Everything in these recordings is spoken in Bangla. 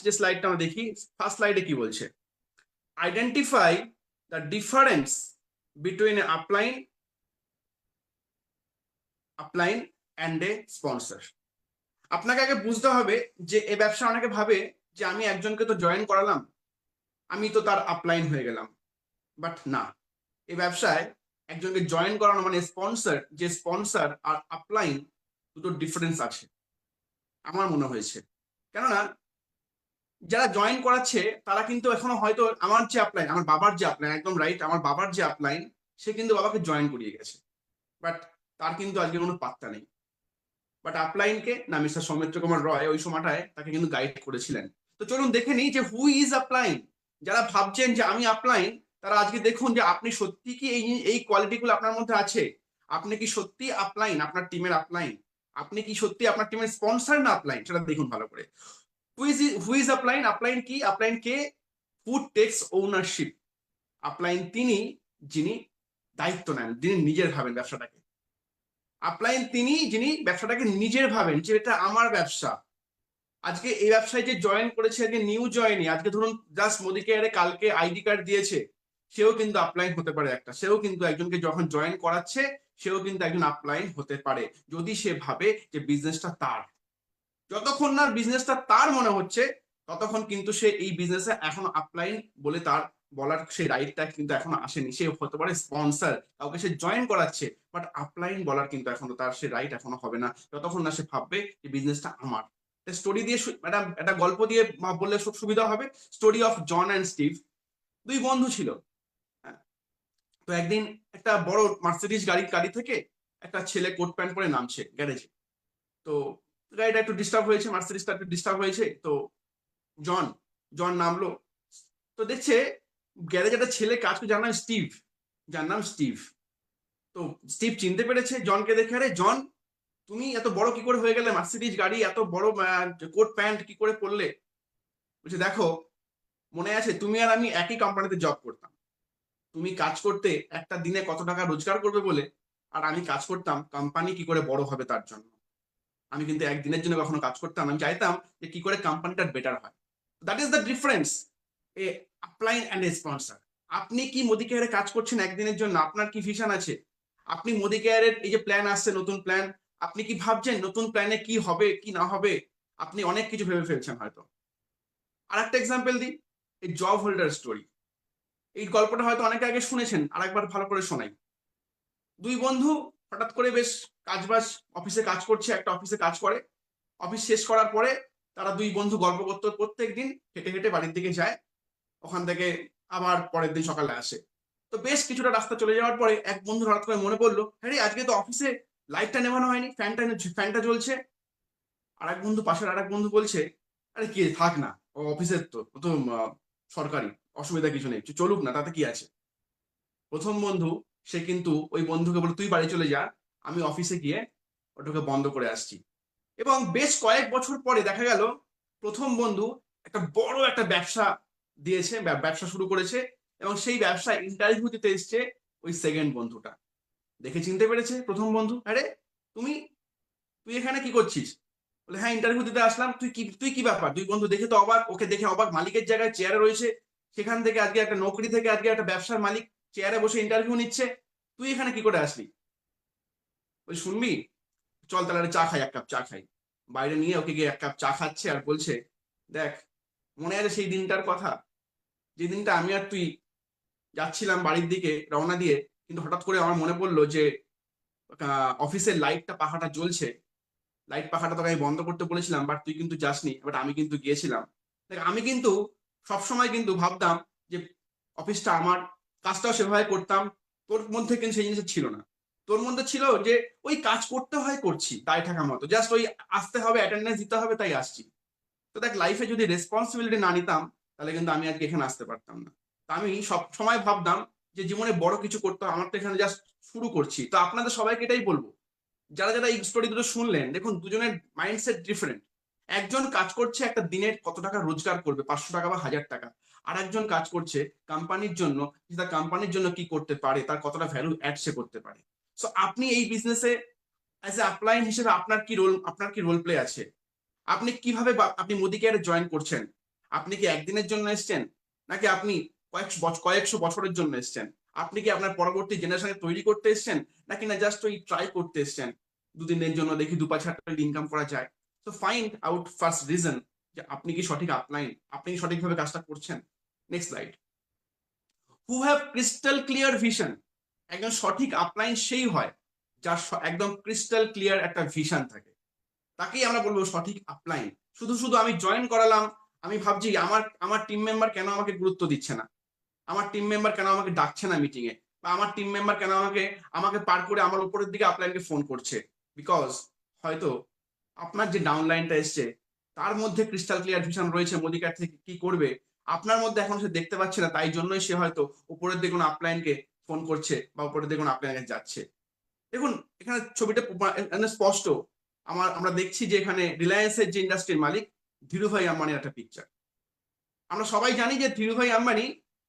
যে স্লাইডটা আমরা দেখি, ফার্স্ট স্লাইডে কি বলছে, identify the difference between upline and a sponsor. আপনাকে আগে বুঝতে হবে যে এই ব্যবসা অনেকে ভাবে যে আমি একজনকে তো জয়েন করালাম, আমি তো তার আপলাইন হয়ে গেলাম, বাট না, এই ব্যবসায় একজনকে জয়েন করানো মানে স্পন্সর, যে স্পন্সর আর আপলাইন দুটো ডিফারেন্স আছে আমার মনে হয়েছে। কেননা যারা জয়েন করাচ্ছে তারা কিন্তু এখনো হয়তো আমার যে আপলাইন, আমার বাবার যে আপলাইন, একদম রাইট, আমার বাবার যে আপলাইন, সে কিন্তু বাবাকে জয়েন করিয়ে গেছে, বাট তার কিন্তু আজকে কোনো পাত্তা নেই। বাট আপলাইনকে না, মিস্টার সৌমিত্র কুমার রয় ওই সময়টায় তাকে কিন্তু গাইড করেছিলেন। তো চলুন দেখে নিই যে হু ইজ আপলাইন। যারা ভাবছেন যে আমি আপলাইন, তারা আজকে দেখুন যে আপনি সত্যি কি এই কোয়ালিটিগুলো আপনার মধ্যে আছে। আপনি কি সত্যি আপলাইন, আপনার টিমের আপলাইন? আপনি কি সত্যি আপনার টিমের স্পন্সর না আপলাইন, সেটা দেখুন ভালো করে। Who is upline? আপলাইন কি? আপলাইন কে হু টেক্স ওনারশিপ। আপলাইন তিনি যিনি দায়িত্ব নেন, যিনি নিজের ভাবেন ব্যবসাটাকে। আপলাইন তিনি যিনি ব্যবসাটাকে নিজের ভাবেন যে এটা আমার ব্যবসা। আজকে এই ব্যবসায় যে জয়েন করেছে, আজকে নিউ জয়েনি, আজকে ধরুন জাস্ট মোদি কেয়ারে কালকে আইডি কার্ড দিয়েছে, সেও কিন্তু আপলাইন হতে পারে একটা, সেও কিন্তু একজনকে যখন জয়েন করাচ্ছে সেও কিন্তু একজন আপলাইন হতে পারে, যদি সে ভাবে যে বিজনেসটা তার। যতক্ষণ না বিজনেসটা তার মনে হচ্ছে ততক্ষণ কিন্তু সে এই বিজনেসে এখনো আপলাইন বলে তার বলার সেই রাইটটা কিন্তু এখনো আসেনি। সে হতে পারে স্পন্সর, কাউকে সে জয়েন করাচ্ছে, বাট আপলাইন বলার কিন্তু এখনো তার সে রাইট এখনো হবে না যতক্ষণ না সে ভাববে যে বিজনেসটা আমার। স্টোরি দিয়ে ম্যাডাম একটা গল্প দিয়ে বললে খুব সুবিধা হবে। Story of John and Steve. দুই বন্ধু ছিল। হ্যাঁ, তো একদিন একটা বড় মার্সিডিজ গাড়ি থেকে একটা ছেলে কোট প্যান্ট পরে নামছে গ্যারেজে। তো গাড়িটা একটু ডিস্টার্ব হয়েছে, মার্সিডিজটা একটু ডিস্টার্ব হয়েছে, তো জন জন নামলো। তো দেখছে গ্যারেজে একটা ছেলে কাজ করে, যার নাম স্টিভ, যার নাম স্টিভ। তো স্টিভ চিনতে পেরেছে জনকে দেখে, আরে জন, তুমি এত বড় কি করে হয়ে গেলে, মার্সিডিজ গাড়ি, এত বড় কোট প্যান্ট কি করে পরলে? বলছে, দেখো, মনে আছে তুমি আর আমি একই কোম্পানিতে জব করতাম। তুমি কাজ করতে একটা দিনে কত টাকা রোজগার করবে বলে, আর আমি কাজ করতাম কোম্পানি কি করে বড় হবে তার জন্য। আমি কিন্তু একদিনের জন্য কখনো কাজ করতাম, আমি চাইতাম যে কি করে কোম্পানিটা বেটার হয়। That is the difference A upline and a sponsor. আপনি কি মোদি কেয়ারে কাজ করছেন একদিনের জন্য? আপনার কি ভিশন আছে? আপনি মোদি কেয়ারের এই যে প্ল্যান আসছে, নতুন প্ল্যান, আপনি কি ভাবছেন নতুন প্ল্যানে কি হবে কি না হবে? আপনি অনেক কিছু ভেবে ফেলছেন হয়তো। আর একটা এক্সাম্পল দিই, এই জব হোল্ডার স্টোরি। এই গল্পটা হয়তো অনেকে আগে শুনেছেন, আর একবার ভালো করে শোনাই। দুই বন্ধু হঠাৎ করে বেশ কাজবাজ, অফিসে কাজ করছে, একটা অফিসে কাজ করে। অফিস শেষ করার পরে তারা দুই বন্ধু গল্প করতে প্রত্যেক দিন হেঁটে হেঁটে বাড়ির দিকে যায়, ওখান থেকে আবার পরের দিন সকালে আসে। তো বেশ কিছুটা রাস্তা চলে যাওয়ার পরে এক বন্ধু হঠাৎ করে মনে পড়লো, হ্যাঁ আজকে তো অফিসে লাইটটা নেভানো হয়নি, ফ্যানটা জ্বলছে। আর এক বন্ধু, পাশের আর এক বন্ধু বলছে, আরে কি থাক না, ও অফিসের তো, ও তো সরকারি, অসুবিধা কিছু নেই, চলুক না, তাতে কি আছে। প্রথম বন্ধু সে কিন্তু ওই বন্ধুকে বলে, তুই বাড়ি চলে যা, আমি অফিসে গিয়ে ওটাকে বন্ধ করে আসছি। এবং বেশ কয়েক বছর পরে দেখা গেল প্রথম বন্ধু একটা বড় একটা ব্যবসা দিয়েছে, ব্যবসা শুরু করেছে, এবং সেই ব্যবসায় ইন্টারভিউ দিতে এসছে ওই সেকেন্ড বন্ধুটা। দেখে চিনতে পেরেছে প্রথম বন্ধু, আরে তুমি, তুই এখানে কি করছিস? বলে, হ্যাঁ ইন্টারভিউ দিতে আসলাম। তুই কি ব্যাপার? দুই বন্ধু দেখে তো অবাক, ওকে দেখে অবাক, মালিকের জায়গায় চেয়ারে রয়েছে, সেখান থেকে আজকে একটা নকরি থেকে আজকে একটা ব্যবসার মালিক চেয়ারে বসে ইন্টারভিউ নিচ্ছে, তুই এখানে কি করে আসলি? ওই শুনবি, চল তাহলে চা খাই, এক কাপ চা খাই। বাইরে নিয়ে ওকে গিয়ে এক কাপ চা খাচ্ছে আর বলছে, দেখ, মনে আছে সেই দিনটার কথা, যে দিনটা আমি আর তুই যাচ্ছিলাম বাড়ির দিকে রওনা দিয়ে, কিন্তু হঠাৎ করে আমার মনে পড়লো যে অফিসের লাইটটা পাখাটা জ্বলছে, লাইট পাখাটা তোকে আমি বন্ধ করতে বলেছিলাম, বাট তুই কিন্তু যাসনি, বাট আমি কিন্তু গিয়েছিলাম। দেখ, আমি কিন্তু সবসময় কিন্তু ভাবতাম যে অফিসটা আমার, কাজটাও সেভাবে করতাম। তোর মধ্যে কিন্তু সেই জিনিসটা ছিল না। তোর মধ্যে ছিল যে ওই কাজ করতে হয়, করছি তাই থাকা মতো, জাস্ট ওই আসতে হবে, অ্যাটেন্ডেন্স দিতে হবে, তাই আসছি। তো দেখ, লাইফে যদি রেসপন্সিবিলিটি না নিতাম তাহলে কিন্তু আমি আজকে এখানে আসতে পারতাম না। তা আমি সব সময় ভাবতাম যে জীবনে বড় কিছু করতে হবে, আমার তো এখানে জাস্ট শুরু করছি। তো আপনাদের সবাইকে এটাই বলবো, যারা যারা এই স্টোরি দুটো শুনলেন, দেখুন দুজনের মাইন্ডসেট ডিফারেন্ট। একজন কাজ করছে একটা দিনের কত টাকা রোজগার করবে, 500 টাকা বা 1000 টাকা। আর একজন কাজ করছে কোম্পানির জন্য, যে তার কোম্পানির জন্য কি করতে পারে, তার কতটা ভ্যালু অ্যাড সে করতে পারে। সো আপনি এই বিজনেসে অ্যাজ এ আপলাইন হিসেবে আপনার কি রোল প্লে আছে? আপনি কিভাবে আপনি মোদি কেয়ারে জয়েন করছেন? আপনি কি একদিনের জন্য এসছেন, নাকি আপনি কয়েকশো বছরের জন্য এসছেন? আপনি কি আপনার পরবর্তী জেনারেশনকে তৈরি করতে এসছেন, নাকি না জাস্ট ওই ট্রাই করতে এসছেন দুদিনের জন্য, দেখি 2-5 হাজার টাকা ইনকাম করা যায়? তো ফাইন্ড আউট ফার্স্ট রিজন যে আপনি কি সঠিক আপলাইন, আপনি কি সঠিকভাবে কাজটা করছেন। Next slide. Who have crystal clear vision. একজন সঠিক আপলাইন সেই হয় যার একদম ক্রিস্টাল ক্লিয়ার একটা ভিশন থাকে, তাকেই আমরা বলবো সঠিক আপলাইন। শুধু শুধু আমি জয়েন করালাম, আমি ভাবছি আমার আমার টিম মেম্বার কেন আমাকে গুরুত্ব দিচ্ছে না, আমার টিম মেম্বার কেন আমাকে ডাকছে না মিটিং এ, বা আমার টিম মেম্বার কেন আমাকে আমাকে পার করে আমার উপরের দিকে আপলাইনকে ফোন করছে। বিকজ হয়তো আপনার যে ডাউনলাইনটা এসছে তার মধ্যে ক্রিস্টাল ক্লিয়ার ভিশন রয়েছে মোদিকার থেকে কি করবে, আপনার মধ্যে এখন সে দেখতে পাচ্ছে না, তাই জন্যই সে হয়তো উপরের দিকে কোনো আপলাইনকে ফোন করছে বা উপরের দিকে কোনো আপলাইনকে যাচ্ছে। দেখুন এখানে ছবিটা স্পষ্ট। আমরা দেখছি যে এখানে রিলায়েন্সের যে ইন্ডাস্ট্রির মালিক ধীরুভাই আম্বানির একটা পিকচার। আমরা সবাই জানি যে ধীরুভাই আম্বানি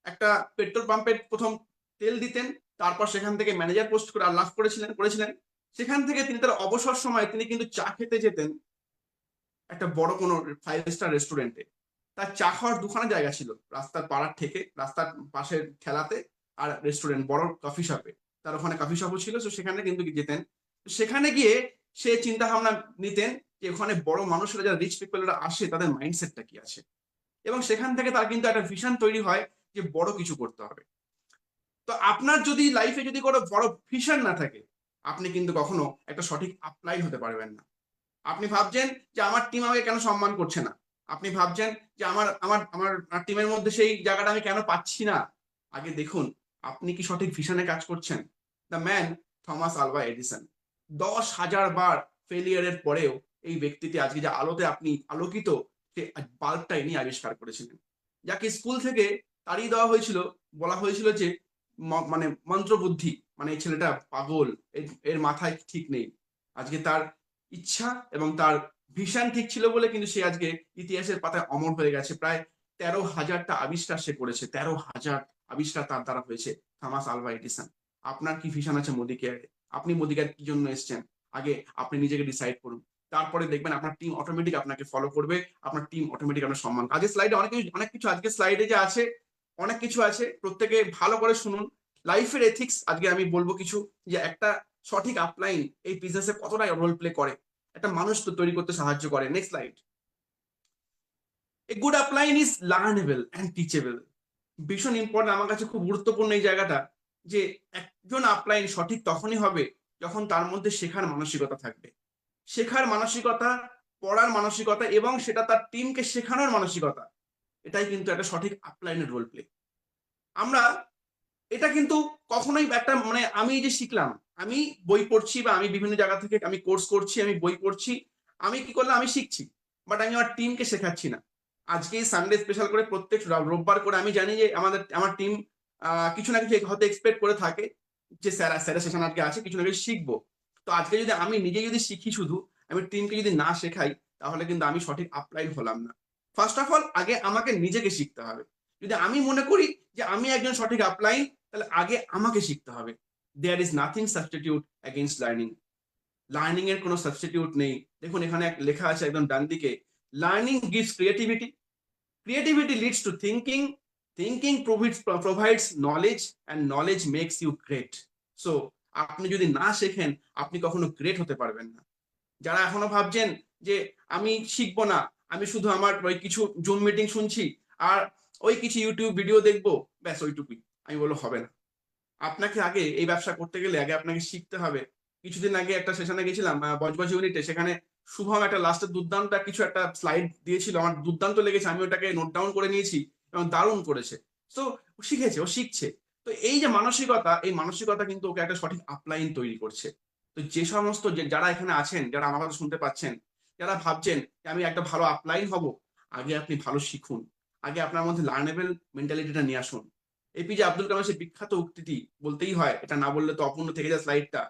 একটা পেট্রোল পাম্পের প্রথম তেল দিতেন, তারপর সেখান থেকে ম্যানেজার পোস্ট করে লাভ করেছিলেন। সেখান থেকে তিনি তার অবসর সময় তিনি কিন্তু চা খেতে যেতেন একটা বড় কোনো 5 স্টার রেস্টুরেন্টে। তার চা খাওয়ার দুখানা জায়গা ছিল, রাস্তার পাড়ার থেকে রাস্তার পাশের ঠেলাতে, আর রেস্টুরেন্ট বড় কফি শপে। তার ওখানে কফি শপও ছিল, তো সেখানে কিন্তু যেতেন। সেখানে গিয়ে সে চিন্তা ভাবনা নিতেন যে ওখানে বড় মানুষেরা, যারা রিচ পিপলরা আসে, তাদের মাইন্ডসেটটা কি আছে, এবং সেখান থেকে তার কিন্তু একটা ভিশন তৈরি হয় যে বড় কিছু করতে হবে। তো আপনার যদি লাইফে যদি কোনো বড় ভিশন না থাকে, আপনি কিন্তু কখনো একটা সঠিক আপলাইন হতে পারবেন না। আপনি ভাবছেন যে আমার টিম আমাকে কেন সম্মান করছে না, আপনি ভাবছেন যে আমার আমার আমার টিমের মধ্যে সেই জায়গাটা আমি কেন পাচ্ছি না। আগে দেখুন আপনি কি সঠিক ভিশনে কাজ করছেন। The man Thomas Alva Edison, 10,000 বার ফেলিয়ারের পরেও এই ব্যক্তিটি আজকে যে আলোতে আপনি আলোকিত, সে বাল্বটা ইনি আবিষ্কার করেছিলেন, যাকে স্কুল থেকে তাড়িয়ে দেওয়া হয়েছিল, বলা হয়েছিল যে মানে মন্ত্রবুদ্ধি, মানে এই ছেলেটা পাগল, এর মাথায় ঠিক নেই। আজকে তার ইচ্ছা এবং তার ভিশন ঠিক ছিল বলে কিন্তু সে আজকে ইতিহাসের পাতায় অমর হয়ে গেছে। প্রায় 13,000টা আবিষ্কার সে করেছে, 13,000 আবিষ্কার তার দ্বারা হয়েছে। Thomas Alva Edison. আপনার কি ভিশন আছে মোদি কেয়ারে? আপনি মোদি কেয়ার কি জন্য এসছেন? আগে আপনি নিজেকে ডিসাইড করুন, তারপরে দেখবেন আপনার টিম অটোমেটিক আপনাকে ফলো করবে, আপনার টিম অটোমেটিক আপনার সম্মান। আজকের স্লাইডে অনেক কিছু আজকের স্লাইডে যে আছে, অনেক কিছু আছে, প্রত্যেকে ভালো করে শুনুন। লাইফের এথিক্স আজকে আমি বলবো কিছু, যে একটা সঠিক আপলাইন এই বিজনেসে কতটা রোল প্লে করে, একটা মানুষ তো তৈরি করতে সাহায্য করে। Next slide. A good upline is learnable and teachable. ভীষণ ইম্পর্টেন্ট, আমার কাছে খুব গুরুত্বপূর্ণ এই জায়গাটা, যে একজন আপলাইন সঠিক তখনই হবে যখন তার মধ্যে শেখার মানসিকতা থাকবে। শেখার মানসিকতা, পড়ার মানসিকতা, এবং সেটা তার টিমকে শেখানোর মানসিকতা, এটাই কিন্তু একটা সঠিক আপলাইনের রোল প্লে। আমরা এটা কিন্তু কখনোই একটা মানে আমি যে শিখলাম, আমি বই পড়ছি বা আমি বিভিন্ন জায়গা থেকে আমি কোর্স করছি, আমি বই পড়ছি, আমি কি করলাম, আমি শিখছি, বাট আমি আমার টিমকে শেখাচ্ছি না। আজকে সানডে স্পেশাল করে প্রত্যেক রোববার করে আমি জানি যে আমার টিম কিছু না কিছু হয়তো এক্সপেক্ট করে থাকে, যে স্যার সেশন আজকে আছে, কিছু না কিছু শিখবো। তো আজকে যদি আমি নিজে যদি শিখি শুধু, আমি টিমকে যদি না শেখাই, তাহলে কিন্তু আমি সঠিক আপলাইন হলাম না। ফার্স্ট অফ অল আগে আমাকে নিজেকে শিখতে হবে। যদি আমি মনে করি যে আমি একজন সঠিক আপলাইন, তাহলে আগে আমাকে শিখতে হবে। There is nothing substitute against learning. Learning এর কোনো সাবস্টিটিউট নেই। দেখুন এখানে লেখা আছে একদম ডান দিকে, learning gives creativity, creativity leads to thinking, thinking provides knowledge, and knowledge makes you great. So আপনি যদি না শেখেন, আপনি কখনো গ্রেট হতে পারবেন না। যারা এখনো ভাবছেন যে আমি শিখবো না, আমি শুধু আমার ওই কিছু জুম মিটিং শুনছি আর ওই কিছু ইউটিউব ভিডিও দেখবো, ব্যাস ওইটুকুই, আমি বলবো হবে না। আপনাকে আগে এই ব্যবসা করতে গেলে আগে আপনাকে শিখতে হবে। কিছুদিন আগে একটা সেশনে গেছিলাম বজবজ ইউনিটে, সেখানে শুভম একটা লাস্টে দুর্দান্ত কিছু একটা স্লাইড দিয়েছিল, আমার দুর্দান্ত লেগেছে, আমি ওটাকে নোট ডাউন করে নিয়েছি এবং দারুণ করেছে। তো শিখেছে, ও শিখছে। তো এই যে মানসিকতা, এই মানসিকতা কিন্তু ওকে একটা সঠিক আপলাইন তৈরি করছে। তো যে সমস্ত যারা এখানে আছেন, যারা আমার কথা শুনতে পাচ্ছেন, যারা ভাবছেন যে আমি একটা ভালো আপলাইন হব, আগে আপনি ভালো শিখুন, আগে আপনার মধ্যে লার্নেবল মেন্টালিটিটা নিয়ে আসুন। এপিজে আব্দুল কালামের সেই বিখ্যাত উক্তিটি বলতেই হয়, এটা না বললে তো অপূর্ণ থেকে যায় স্লাইডটা।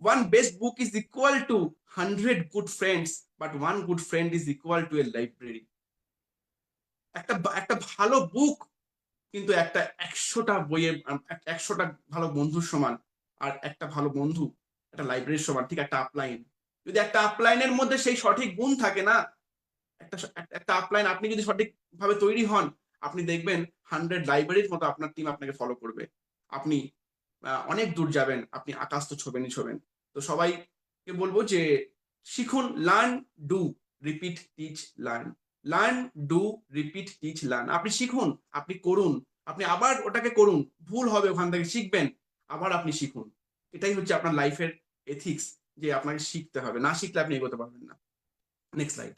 One best book is equal to 100 good friends, but one good friend is equal to a library. একটা একটা ভালো বুক কিন্তু একটা 100টা বইয়ের 100টা ভালো বন্ধুর সমান, আর একটা ভালো বন্ধু একটা লাইব্রেরির সমান। ঠিক একটা আপলাইন, যদি একটা আপলাইনের মধ্যে সেই সঠিক গুণ থাকে না, একটা আপলাইন আপনি যদি সঠিকভাবে তৈরি হন, আপনি দেখবেন 100 লাইব্রেরির মতো আপনার টিম আপনাকে ফলো করবে। আপনি অনেক দূর যাবেন, আপনি আকাশ তো ছোবেনই ছোবেন। তো সবাইকে বলবো যে শিখুন, learn, do, repeat, teach, learn. Learn, do, repeat, teach, learn. আপনি শিখুন, আপনি করুন, আপনি আবার ওটাকে করুন, ভুল হবে ওখান থেকে শিখবেন, আবার আপনি শিখুন। এটাই হচ্ছে আপনার লাইফের এথিক্স, যে আপনাকে শিখতে হবে, না শিখলে আপনি এগোতে পারবেন না। Next slide.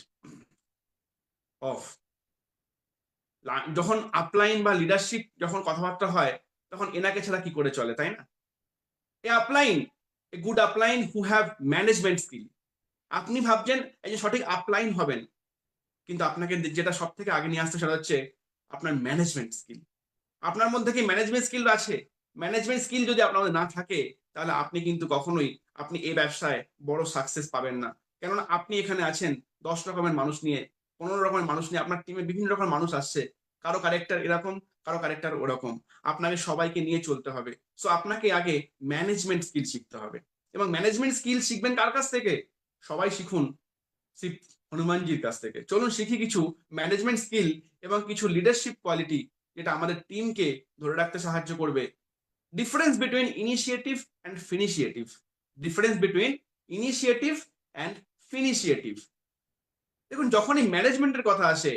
অফ। যখন আপলাইন বা লিডারশিপ যখন কথাবার্তা হয়, তখন এনাকে ছাড়া কি করে চলে, তাই না? A upline, a good upline who have management skill. আপনি ভাবছেন এই যে সঠিক আপলাইন হবেন, কিন্তু আপনাকে যেটা সব থেকে আগে নিয়ে আসতে সেটা হচ্ছে আপনার ম্যানেজমেন্ট স্কিল। আপনার মধ্যে কি ম্যানেজমেন্ট স্কিল আছে? ম্যানেজমেন্ট স্কিল যদি আপনার মধ্যে না থাকে, তাহলে আপনি কিন্তু কখনোই আপনি এই ব্যবসায় বড় সাকসেস পাবেন না। কেননা আপনি এখানে আছেন 10 রকমের মানুষ নিয়ে, 15 রকমের মানুষ নিয়ে, আপনার টিমে বিভিন্ন রকমের মানুষ আসছে, কারো ক্যারেক্টার এরকম, কারো ক্যারেক্টার ওরকম, আপনাকে সবাইকে নিয়ে চলতে হবে। সো আপনাকে আগে ম্যানেজমেন্ট স্কিল শিখতে হবে। এবং ম্যানেজমেন্ট স্কিল শিখবেন কার কাছ থেকে? সবাই শিখুন শিব হনুমানজির কাছ থেকে। চলুন শিখি কিছু ম্যানেজমেন্ট স্কিল এবং কিছু লিডারশিপ কোয়ালিটি, যেটা আমাদের টিমকে ধরে রাখতে সাহায্য করবে। Difference between initiative and finishiative. Difference between initiative and finishiative. দেখুন, যখনই ম্যানেজমেন্টের কথা আসে,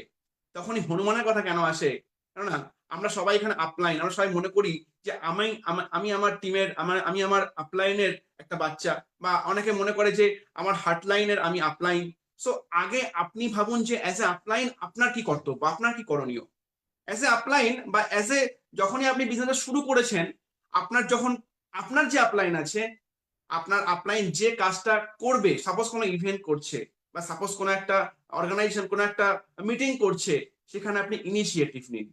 তখনই হনুমানের কথা কেন আসে? কেননা আমরা সবাই এখানে আপলাইন, আমরা সবাই মনে করি যে আমি আমার টিমের, আমি আমার আপলাইনের একটা বাচ্চা, বা অনেকে মনে করে যে আমার হার্টলাইনের আমি আপলাইন। সো আগে আপনি ভাবুন যে অ্যাজ এ আপলাইন আপনার কি কর্তব্য, আপনার কি করণীয়। অ্যাজ এ আপলাইন বা অ্যাজ এ, যখনই আপনি বিজনেসটা শুরু করেছেন, আপনার যে আপলাইন আছে, আপনার আপলাইন যে কাজটা করবে, সাপোজ কোনো ইভেন্ট করছে, বা সাপোজ কোনো একটা অর্গানাইজেশন কোনো একটা মিটিং করছে, সেখানে আপনি ইনিশিয়েটিভ নিন,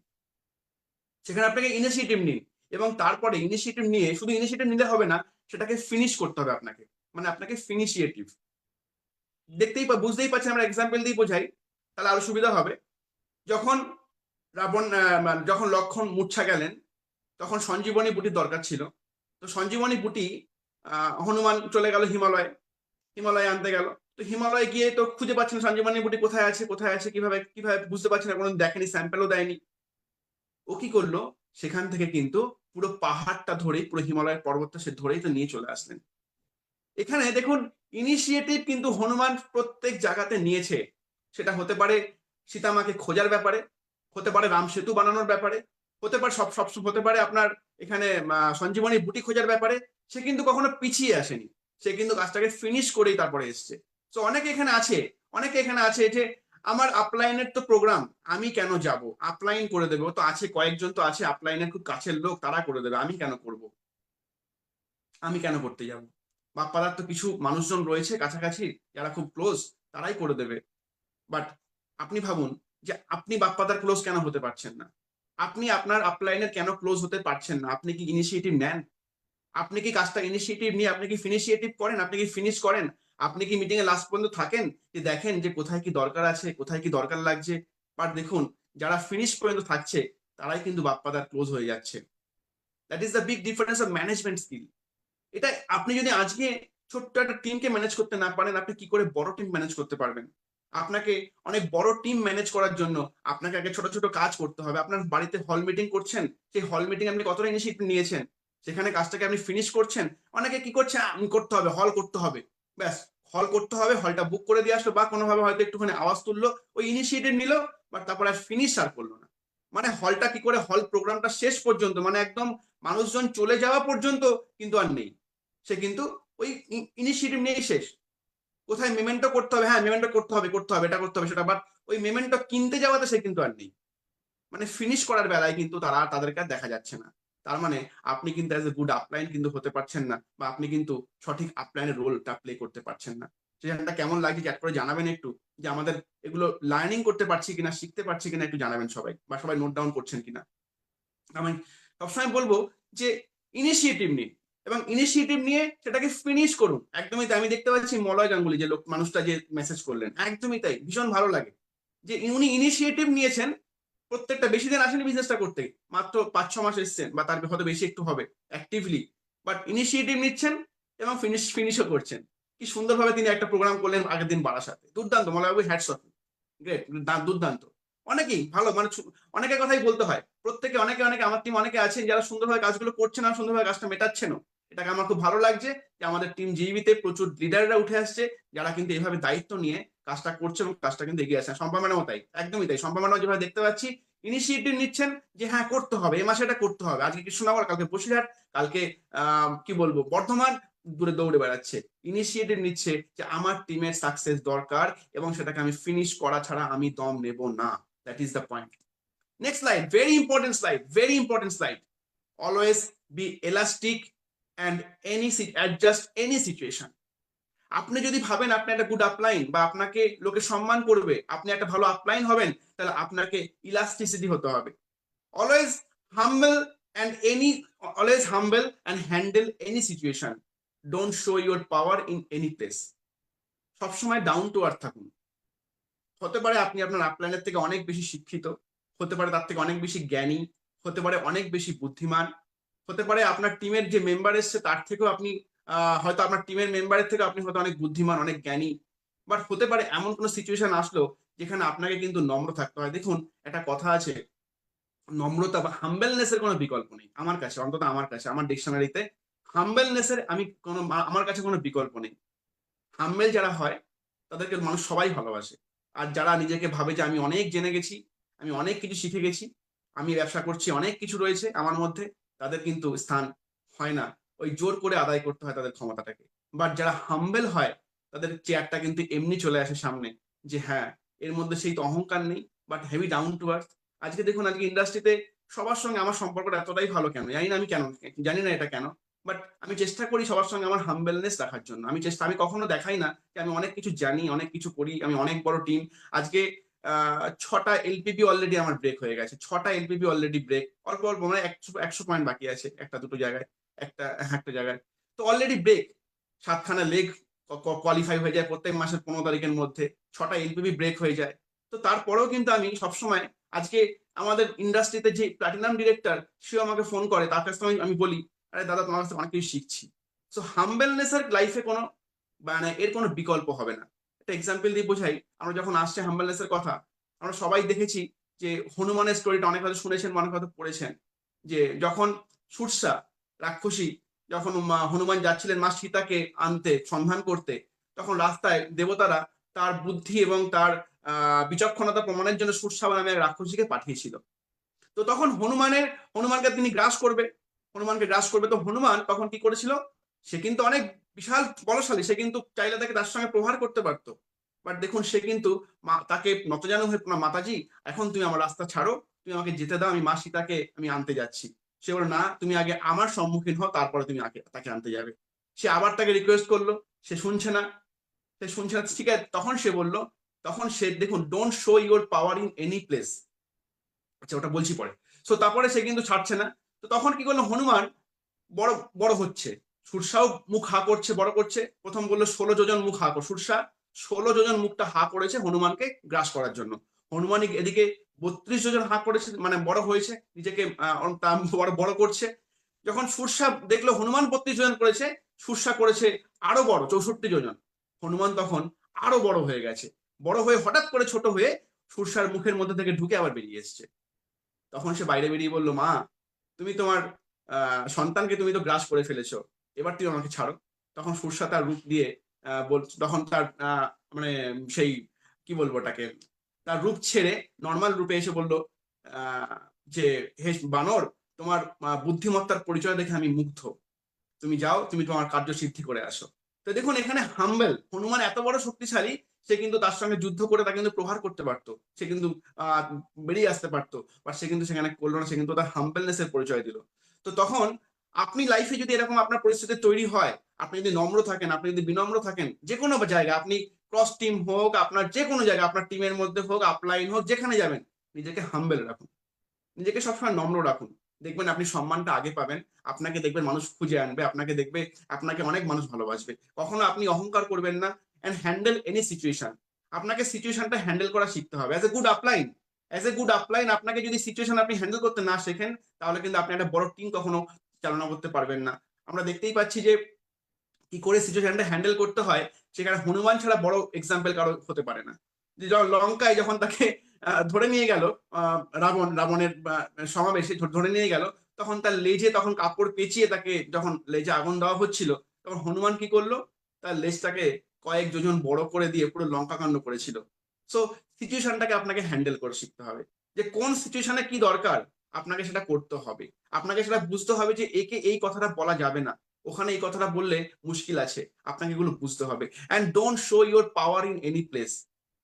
সেখানে আপনাকে ইনিশিয়েটিভ নিন। এবং তারপরে ইনিশিয়েটিভ নিয়ে, শুধু ইনিশিয়েটিভ নিলে হবে না, সেটাকে ফিনিশ করতে হবে আপনাকে, মানে আপনাকে ফিনিশিয়েটিভ। বুঝতেই পারছেন, আমরা এক্সাম্পল দিয়ে বোঝাই, তাহলে আরো সুবিধা হবে। যখন যখন লক্ষণ মূর্ছা গেলেন, তখন সঞ্জীবনী বুটির দরকার ছিল। তো সঞ্জীবনী বুটি হনুমান চলে গেল হিমালয়ে, হিমালয়ে আনতে গেল। তো হিমালয়ে গিয়ে তো খুঁজে পাচ্ছেন সঞ্জীবনী বুটি কোথায় আছে, কোথায় আছে, কিভাবে কিভাবে বুঝতে পারছেন না, কোনো দেখেনি, স্যাম্পেলও দেয়নি। ও কি করলো, সেখান থেকে কিন্তু পুরো পাহাড়টা ধরেই, পুরো হিমালয়ের পর্বতটা সে ধরেই তো নিয়ে চলে আসলেন। এখানে দেখুন, ইনিশিয়েটিভ কিন্তু হনুমান প্রত্যেক জায়গাতে নিয়েছে। সেটা হতে পারে সীতামাকে খোঁজার ব্যাপারে, হতে পারে রাম সেতু বানানোর ব্যাপারে, হতে পারে সব হতে পারে আপনার এখানে সঞ্জীবনী বুটি খোঁজার ব্যাপারে। সে কিন্তু কখনো পিছিয়ে আসেনি, সে কিন্তু কাজটাকে ফিনিশ করেই তারপরে এসছে। তো অনেকে এখানে আছে যে আমার আপলাইনের তো প্রোগ্রাম, আমি কেন যাব, আপলাইন করে দেবে, ও তো আছে, কয়েকজন তো আছে আপলাইনের খুব কাছের লোক, তারা করে দেবে, আমি কেন করব, আমি কেন করতে যাব। বাপ্পাদার তো কিছু মানুষজন রয়েছে কাছাকাছি, যারা খুব ক্লোজ, তারাই করে দেবে। বাট আপনি ভাবুন যে আপনি বাপ্পাদার ক্লোজ কেন হতে পারছেন না, আপনি আপনার আপলাইনের কেন ক্লোজ হতে পারছেন না? আপনি কি ইনিশিয়েটিভ নেন? আপনি কি কাজটা ইনিশিয়েটিভ নিয়ে আপনি কি ফিনিশিয়েটিভ করেন? আপনি কি ফিনিশ করেন? আপনি কি মিটিং এ লাস্ট পর্যন্ত থাকেন, যে দেখেন যে কোথায় কি দরকার আছে, কোথায় কি দরকার লাগছে? বাট দেখুন, যারা ফিনিশ পর্যন্ত থাকছে, তারাই কিন্তু বাপ্পাদার ক্লোজ হয়ে যাচ্ছে। That is the big difference of management skill. এটা আপনি যদি আজকে ছোট্ট একটা টিমকে ম্যানেজ করতে না পারেন, আপনি কি করে বড় টিম ম্যানেজ করতে পারবেন? আপনাকে অনেক বড় টিম ম্যানেজ করার জন্য আপনাকে আগে ছোট ছোট কাজ করতে হবে। আপনার বাড়িতে হল মিটিং করছেন, সেই হল মিটিং আপনি কতটা ইনিশিয়েটিভ নিয়েছেন, সেখানে কাজটাকে আপনি ফিনিশ করছেন। অনেকে কি করছে, আমি করতে হবে, হল করতে হবে, ব্যাস হল করতে হবে, হলটা বুক করে দিয়ে আসলো, বা কোনোভাবে হয়তো একটুখানি আওয়াজ তুললো, ওই ইনিশিয়েটিভ নিল, বাট তারপর আর ফিনিশ আর করলো না। মানে হলটা কি করে, হল প্রোগ্রামটা শেষ পর্যন্ত, মানে একদম মানুষজন চলে যাওয়া পর্যন্ত কিন্তু আর নেই, সে কিন্তু ওই ইনিশিয়েটিভ নিয়েই শেষ। কোথায় মেমেন্টো করতে হবে, হ্যাঁ মেমেন্টো করতে হবে, এটা করতে হবে সেটা, বাট ওই মেমেন্টো কিনতে যাওয়াতে সে কিন্তু আর নেই। মানে ফিনিশ করার বেলায় কিন্তু তাদেরকে আর দেখা যাচ্ছে না। তার মানে আপনি কিন্তু অ্যাজ এ গুড আপলাইন কিন্তু হতে পারছেন না, বা আপনি কিন্তু সঠিক আপলাইনের রোলটা প্লে করতে পারছেন না। সেটা কেমন লাগছে চ্যাট করে জানাবেন একটু, যে আমাদের এগুলো লার্নিং করতে পারছি কিনা, শিখতে পারছি কিনা, একটু জানাবেন সবাই, বা সবাই নোট ডাউন করছেন কিনা। আমি সবসময় বলবো যে ইনিশিয়েটিভ নিন, এবং ইনিশিয়েটিভ নিয়ে সেটাকে ফিনিশ করুন। একদমই তাই, আমি দেখতে পাচ্ছি মলয় গাঙ্গুলি, যে মানুষটা যে মেসেজ করলেন, একদমই তাই, ভীষণ ভালো লাগে যে উনি ইনিশিয়েটিভ নিয়েছেন। প্রত্যেকটা, বেশি দিন আসেনি বিজনেসটা করতে, মাত্র 5-6 মাস এসছেন, বা তার হয়তো বেশি একটু হবে অ্যাক্টিভলি, বাট ইনিশিয়েটিভ নিচ্ছেন এবং ফিনিশও করছেন। কি সুন্দরভাবে তিনি একটা প্রোগ্রাম করলেন আগের দিন বারাসাতে, দুর্দান্ত, মলয়বাবু হ্যাটস অফ। গ্রেট, দুর্দান্ত। অনেকেই ভালো মানে অনেকের কথাই বলতে হয়। প্রত্যেকে অনেকে আমার টিম অনেকে আছেন যারা সুন্দরভাবে কাজগুলো করছে না, সুন্দরভাবে কাজটা মেটাচ্ছেনও। এটাকে আমার খুব ভালো লাগছে যে আমাদের টিম জিইবিতে প্রচুর লিডাররা উঠে আসছে যারা কিন্তু এইভাবে দায়িত্ব নিয়ে কাজটা করছে এবং কাজটা কিন্তু এগিয়ে আসছে। শম্পা ম্যাডামও তাই, একদমই তাই। শম্পা ম্যাডাম যেভাবে দেখতে পাচ্ছি ইনিশিয়েটিভ নিচ্ছেন যে হ্যাঁ করতে হবে, এ মাসে এটা করতে হবে। আজকে কৃষ্ণনগর, কালকে বসিরহাট, কালকে কি বলবো বর্ধমান, দূরে দৌড়ে বেড়াচ্ছে, ইনিশিয়েটিভ নিচ্ছে যে আমার টিমের সাকসেস দরকার এবং সেটাকে আমি ফিনিশ করা ছাড়া আমি দম নেব না। That is the point. Next slide, very important slide, very important slide. Always be elastic and adjust any situation. আপনি যদি ভাবেন আপনি একটা গুড আপলাইন বা আপনাকে লোকে সম্মান করবে, আপনি একটা ভালো আপলাইন হবেন, তাহলে আপনাকে ইলাস্টিসিটি হতে হবে। Always humble and any always humble and handle any situation. Don't show your power in any place. সবসময় ডাউন টু আর্থ থাকুন। হতে পারে আপনি আপনার আপলাইনের থেকে অনেক বেশি শিক্ষিত, হতে পারে তার থেকে অনেক বেশি জ্ঞানী, হতে পারে অনেক বেশি বুদ্ধিমান, হতে পারে আপনার টিমের যে মেম্বার এসছে তার থেকেও আপনি হয়তো আপনার টিমের মেম্বারের থেকে আপনি হয়তো অনেক বুদ্ধিমান, অনেক জ্ঞানী। বাট হতে পারে এমন কোনো সিচুয়েশন আসলো যেখানে আপনাকে কিন্তু নম্র থাকতে হয়। দেখুন, একটা কথা আছে, নম্রতা বা হাম্বেলনেস এর কোনো বিকল্প নেই আমার কাছে, অন্তত আমার কাছে, আমার ডিকশনারিতে হাম্বেলনেস এর আমার কাছে কোনো বিকল্প নেই। হাম্বেল যারা হয় তাদেরকে মানুষ সবাই ভালোবাসে। আর যারা নিজেকে ভাবে যে আমি অনেক জেনে গেছি, আমি অনেক কিছু শিখে গেছি, আমি ব্যবসা করছি, অনেক কিছু রয়েছে আমার মধ্যে, তাদের কিন্তু স্থান হয় না, ওই জোর করে আদায় করতে হয় তাদের ক্ষমতাটাকে। বাট যারা হাম্বেল হয় তাদের চেয়ারটা কিন্তু এমনি চলে আসে সামনে, যে হ্যাঁ এর মধ্যে সেই তো অহংকার নেই, but heavy down to earth. আজকে দেখুন, আজকে ইন্ডাস্ট্রিতে সবার সঙ্গে আমার সম্পর্কটা এতটাই ভালো কেন জানি না, আমি কেন জানি না এটা কেন, বাট আমি চেষ্টা করি সবার সঙ্গে আমার হাম্বেলনেস রাখার জন্য। আমি কখনো দেখাই না যে আমি অনেক কিছু জানি, অনেক কিছু করি, আমি অনেক বড় টিম। আজকে 6টা এলপিবি অলরেডি আমার ব্রেক হয়ে গেছে, 6টা এলপিবি অলরেডি ব্রেক, অল্প অল্প মানে 100 পয়েন্ট বাকি আছে একটা দুটো জায়গায়, একটা জায়গায় তো অলরেডি ব্রেক। 7খানা লেগ কোয়ালিফাই হয়ে যায় প্রত্যেক মাসের 15 তারিখের মধ্যে, 6টা এলপিবি ব্রেক হয়ে যায়। তো তারপরেও কিন্তু আমি সবসময়, আজকে আমাদের ইন্ডাস্ট্রিতে যে প্ল্যাটিনাম ডিরেক্টর, সেও আমাকে ফোন করে, তার কাছ থেকে আমি বলি আরে দাদা তোমার কাছ থেকে অনেক কিছু শিখছি। সো হাম্বেলনেস এর লাইফে কোনো মানে এর কোনো বিকল্প হবে না। একটা এক্সাম্পল দিয়ে বোঝাই, আমরা যখন আসছে হাম্বেলনেস এর কথা, আমরা সবাই দেখেছি যে হনুমানের স্টোরিটা অনেক হয়তো শুনেছেন, অনেক হয়তো পড়েছেন, যে যখন সুরসা রাক্ষসী, যখন হনুমান যাচ্ছিলেন মা সীতাকে আনতে, সন্ধান করতে, তখন রাস্তায় দেবতারা তার বুদ্ধি এবং তার বিচক্ষণতা প্রমাণের জন্য সুরসা নামে এক রাক্ষসীকে পাঠিয়েছিল। তো তখন হনুমানকে তিনি গ্রাস করবে, হনুমানকে গ্রাস করবে। তো হনুমান তখন কি করেছিল, সে কিন্তু অনেক বিশাল বলশালী, সে কিন্তু চাইলে তাকে তার সঙ্গে প্রহার করতে পারতো। বাট দেখুন, সে কিন্তু তাকে নতজানু হয়ে, মাতাজি এখন তুমি আমার রাস্তা ছাড়ো, তুমি আমাকে যেতে দাও, আমি মা সীতাকে আমি আনতে যাচ্ছি। সে বলল না, তুমি আগে আমার সম্মুখীন হও, তারপরে তুমি আগে তাকে আনতে যাবে। সে আবার তাকে রিকোয়েস্ট করলো, সে শুনছে না, ঠিক আছে। তখন সে দেখুন, don't show your power in any place. আচ্ছা, ওটা বলছি পরে। সো তারপরে সে কিন্তু ছাড়ছে না। তো তখন কি করলো, হনুমান বড় বড় হচ্ছে, সুরসাও মুখ হা করছে, বড় করছে। প্রথম বললো 16 যোজন মুখ হা কর, সুরসা 16 যোজন মুখটা হা করেছে হনুমানকে গ্রাস করার জন্য। হনুমান এদিকে 32 যোজন হা করেছে, মানে বড় হয়েছে, নিজেকে বড় বড় করছে। যখন সুরসা দেখলো হনুমান 32 যোজন করেছে, সুরসা করেছে আরো বড় 64 যোজন। হনুমান তখন আরো বড় হয়ে গেছে, বড় হয়ে হঠাৎ করে ছোট হয়ে সুরসার মুখের মধ্যে থেকে ঢুকে আবার বেরিয়ে এসছে। তখন সে বাইরে বেরিয়ে বলল, মা তুমি তোমার সন্তানকে তুমি তো গ্রাস করে ফেলেছো, এবার তুমি আমাকে ছাড়ো। তখন সুরসা তার রূপ দিয়ে তখন তার মানে সেই কি বলবো ওটাকে, তার রূপ ছেড়ে নর্মাল রূপে এসে বলল আহ, যে হে বানর, তোমার বুদ্ধিমত্তার পরিচয় দেখে আমি মুগ্ধ, তুমি যাও, তুমি তোমার কার্য সিদ্ধি করে আসো। তো দেখুন, এখানে হাম্বেল হনুমান এত বড় শক্তিশালী, সে কিন্তু তার সঙ্গে যুদ্ধ করে তাকে কিন্তু প্রহার করতে পারতো, সে কিন্তু আহ বেরিয়ে আসতে পারতো, বাট সে কিন্তু সেখানে করলো না, সে কিন্তু তার হাম্বেলনেস এর পরিচয় দিল। তো তখন আপনি লাইফে যদি এরকম আপনার পরিস্থিতি তৈরি হয়, আপনি যদি নম্র থাকেন, আপনি যদি বিনম্র থাকেন, যে কোনো জায়গায় আপনি, ক্রস টিম হোক, আপনার যে কোনো জায়গায়, আপনার টিমের মধ্যে হোক, আপলাইন হোক, যেখানে যাবেন, নিজেকে হাম্বেল রাখুন, নিজেকে সবসময় নম্র রাখুন। দেখবেন আপনি সম্মানটা আগে পাবেন, আপনাকে দেখবেন মানুষ খুঁজে আনবে, আপনাকে অনেক মানুষ ভালোবাসবে। কখনো আপনি অহংকার করবেন না। And handle any situation. আপনাকে সিচুয়েশনটা হ্যান্ডেল করা শিখতে হবে অ্যাজ এ গুড আপলাইন। আপনাকে যদি সিচুয়েশন আপনি হ্যান্ডেল করতে না শেখেন, তাহলে কিন্তু আপনি একটা বড় টিম কখনো চালনা করতে পারবেন না। আমরা দেখতেই পাচ্ছি যে কি করে সিচুয়েশনটা হ্যান্ডেল করতে হয়, সেখানে হনুমান ছাড়া বড় এক্সাম্পল কারো হতে পারে না। যে লঙ্কায় যখন তাকে ধরে নিয়ে গেল রাবণের সমাবেশে ধরে নিয়ে গেল, তখন তার লেজে তখন কাপড় পেঁচিয়ে তাকে যখন লেজে আগুন দেওয়া হচ্ছিল, তখন হনুমান কি করলো, তার লেজটাকে কয়েক যোজন বড় করে দিয়ে পুরো লঙ্কা কাণ্ড করেছিল। সো সিচুয়েশনটাকে আপনাকে হ্যান্ডেল করে শিখতে হবে, যে কোন সিচুয়েশনে কি দরকার আপনাকে সেটা করতে হবে। আপনাকে সেটা বুঝতে হবে যে একে এই কথাটা বলা যাবে না, ওখানে এই কথাটা বললে মুশকিল আছে, আপনাকে এগুলো বুঝতে হবে। And don't show your power in any place.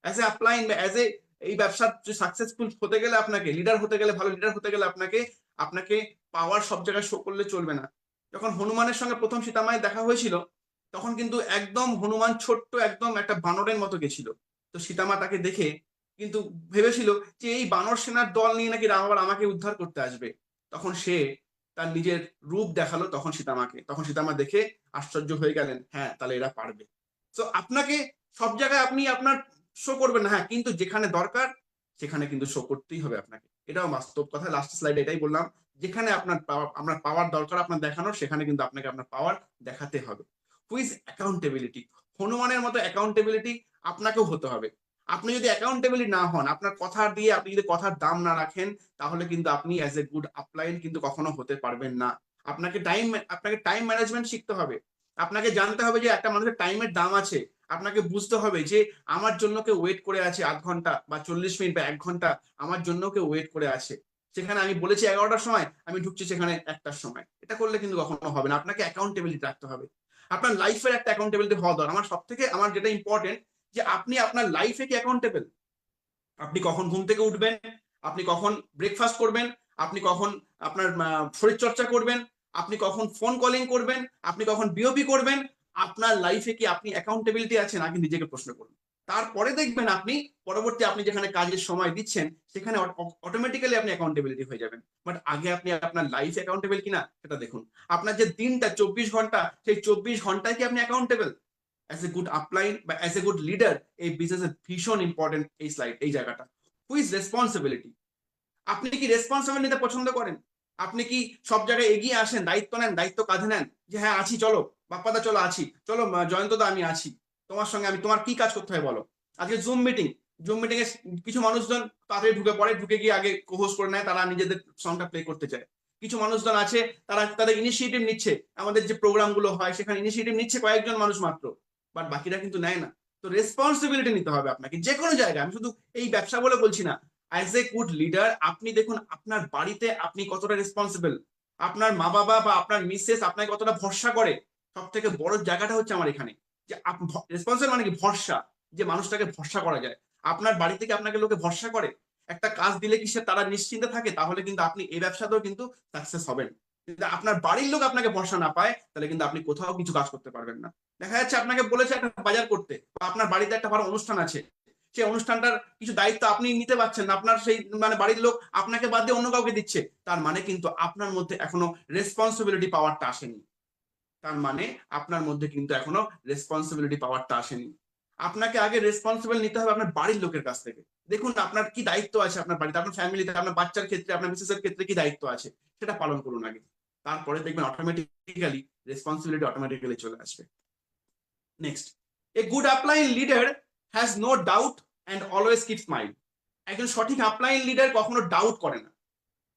As a upline বা অ্যাজ এ এই ব্যবসার সাকসেসফুল হতে গেলে, আপনাকে লিডার হতে গেলে, ভালো লিডার হতে গেলে আপনাকে আপনাকে পাওয়ার সব জায়গায় শো করলে চলবে না। যখন হনুমানের সঙ্গে প্রথম সীতামায়ের দেখা হয়েছিল, তখন কিন্তু একদম হনুমান ছোট্ট একদম একটা বানরের মতো গেছিল। তো সীতামা তাকে দেখে কিন্তু ভেবেছিল যে এই বানর সেনার দল নিয়ে নাকি রাম আবার আমাকে উদ্ধার করতে আসবে। তখন সে তার নিজের রূপ দেখালো তখন সীতামাকে, তখন সীতামা দেখে আশ্চর্য হয়ে গেলেন, হ্যাঁ তাহলে এরা পারবে। তো আপনাকে সব জায়গায় আপনি আপনার শো করবেন না, হ্যাঁ, কিন্তু যেখানে দরকার সেখানে কিন্তু শো করতেই হবে আপনাকে। এটাও বাস্তব কথা, লাস্ট স্লাইডে এটাই বললাম, যেখানে আপনার পাওয়ার দরকার আপনার দেখানোর, সেখানে কিন্তু আপনাকে আপনার পাওয়ার দেখাতে হবে। হুইজ অ্যাকাউন্টেবিলিটি, হনুমানের মতো অ্যাকাউন্টেবিলিটি আপনাকেও হতে হবে। আপনি যদি অ্যাকাউন্টেবিলিটি না হন, আপনার কথা দিয়ে আপনি যদি কথার দাম না রাখেন, তাহলে কিন্তু আপনি অ্যাজ এ গুড আপলাইন কিন্তু কখনো হতে পারবেন না। আপনাকে টাইম ম্যানেজমেন্ট শিখতে হবে। আপনাকে জানতে হবে যে একটা মানুষের টাইমের দাম আছে। আপনাকে বুঝতে হবে যে আমার জন্য কেউ ওয়েট করে আছে আধ ঘন্টা বা 40 মিনিট বা 1 ঘন্টা, আমার জন্য কেউ ওয়েট করে আছে। সেখানে আমি বলেছি 11টার সময়, আমি ঢুকছি সেখানে 1টার সময়। এটা করলে কিন্তু কখনো হবে না। আপনাকে অ্যাকাউন্টেবিলিটি রাখতে হবে। আপনার লাইফের একটা অ্যাকাউন্টেবিলিটি হওয়া দরকার। আমার যেটা ইম্পর্টেন্ট, যে আপনি আপনার লাইফে কি অ্যাকাউন্টেবল। আপনি কখন ঘুম থেকে উঠবেন, আপনি কখন ব্রেকফাস্ট করবেন, আপনি কখন আপনার শরীর চর্চা করবেন, আপনি কখন ফোন কলিং করবেন, আপনি কখন বিওপি করবেন, আপনার লাইফে কি আপনি অ্যাকাউন্টেবিলিটি আছে নাকি, নিজেকে প্রশ্ন করুন। তারপরে দেখবেন আপনি পরবর্তী আপনি যেখানে কাজের সময় দিচ্ছেন সেখানে অটোমেটিক্যালি আপনি অ্যাকাউন্টেবিলিটি হয়ে যাবেন। বাট আগে আপনি আপনার লাইফ অ্যাকাউন্টেবল কিনা সেটা দেখুন। আপনার যে দিনটা 24 ঘন্টা, সেই 24 ঘন্টায় কি আপনি accountable? As a good upline বা অ্যাজ এ গুড লিডার, এই বিজনেসে ভীষণ ইম্পর্টেন্ট এই স্লাইড, এই জায়গাটা। হুইজ রেসপন্সিবিলিটি, আপনি কি রেসপন্সিবল নিতে পছন্দ করেন? আপনি কি সব জায়গায় এগিয়ে আসেন, দায়িত্ব নেন, দায়িত্ব কাঁধে নেন, যে হ্যাঁ আছি, চলো বাপ্পাদা চলো আছি, চলো জয়ন্তদা আমি আছি, তোমার সঙ্গে আমি, তোমার কি কাজ করতে হয় বলো। আজকে জুম মিটিং এ কিছু মানুষজন তাড়াতাড়ি ঢুকে পড়ে, ঢুকে গিয়ে আগে কোহোস্ট করে নেয়, তারা নিজেদের সঙ্গটা প্লে করতে চায়। কিছু মানুষজন আছে তারা তাদের ইনিশিয়েটিভ নিচ্ছে, আমাদের যে প্রোগ্রাম গুলো হয় সেখানে ইনিশিয়েটিভ নিচ্ছে কয়েকজন মানুষ মাত্র, বাট বাকিরা কিন্তু নেয় না। তো রেসপন্সিবিলিটি নিতে হবে আপনাকে যে কোনো জায়গায়। আমি শুধু এই ব্যবসা বলে বলছি না, অ্যাজ এ গুড লিডার আপনি দেখুন আপনার বাড়িতে আপনি কতটা রেসপন্সিবল। আপনার মা বাবা বা আপনার মিসেস আপনাকে কতটা ভরসা করে। সব থেকে বড় জায়গাটা হচ্ছে আমার এখানে, যে রেসপন্সিবল মানে কি, ভরসা, যে মানুষটাকে ভরসা করা যায়। আপনার বাড়ি থেকে আপনাকে লোকে ভরসা করে, একটা কাজ দিলে কি সে তারা নিশ্চিন্তে থাকে, তাহলে কিন্তু আপনি এই ব্যবসাতেও কিন্তু সাকসেস হবেন। কিন্তু আপনার বাড়ির লোক আপনাকে ভরসা না পায়, তাহলে কিন্তু আপনি কোথাও কিছু কাজ করতে পারবেন না। দেখা যাচ্ছে আপনাকে বলেছে একটা বাজার করতে, বা আপনার বাড়িতে একটা বড় অনুষ্ঠান আছে, সেই অনুষ্ঠানটার কিছু দায়িত্ব আপনি নিতে পারছেন না, আপনার সেই মানে বাড়ির লোক আপনাকে বাদ দিয়ে অন্য কাউকে দিচ্ছে, তার মানে কিন্তু আপনার মধ্যে এখনো রেসপন্সিবিলিটি পাওয়ারটা আসেনি। তার মানে আপনার মধ্যে কিন্তু এখনো রেসপন্সিবিলিটি পাওয়ারটা আসেনি। আপনাকে আগে রেসপন্সিবল নিতে হবে আপনার বাড়ির লোকের কাছ থেকে। দেখুন আপনার কি দায়িত্ব আছে আপনার বাড়িতে, আপনার ফ্যামিলিতে, আপনার বাচ্চার ক্ষেত্রে, আপনার মিসেসের ক্ষেত্রে কি দায়িত্ব আছে, সেটা পালন করুন আগে। তারপরে দেখবেন অটোমেটিক্যালি রেসপন্সিবিলিটি অটোমেটিক্যালি চলে আসবে। Next, a good upline leader has no doubt and always keep smile. একজন সঠিক আপলাইন লিডার কখনো ডাউট করে না,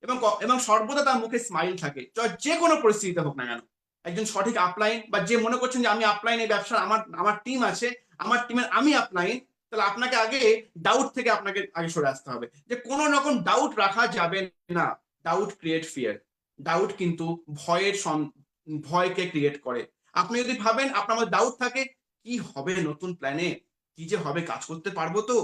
এবং এবং সর্বদা তার মুখে স্মাইল থাকে, যে কোনো পরিস্থিতিতে হোক না কেন। একজন সঠিক আপলাইন, বা যে মনে করছেন যে আমি আপলাইন এই ব্যবসার, আমার আমার টিম আছে, আমার টিমের আমি আপলাইন, তাহলে আপনাকে আগে ডাউট থেকে আপনাকে আগে সরে আসতে হবে, যে কোনো রকম ডাউট রাখা যাবে না। Doubt create fear. ডাউট কিন্তু ভয়কে ক্রিয়েট করে। আপনি যদি ভাবেন, আপনার মধ্যে ডাউট থাকে, কি হবে নতুন প্ল্যানে, কি যে হবে, কাজ করতে পারবো তো,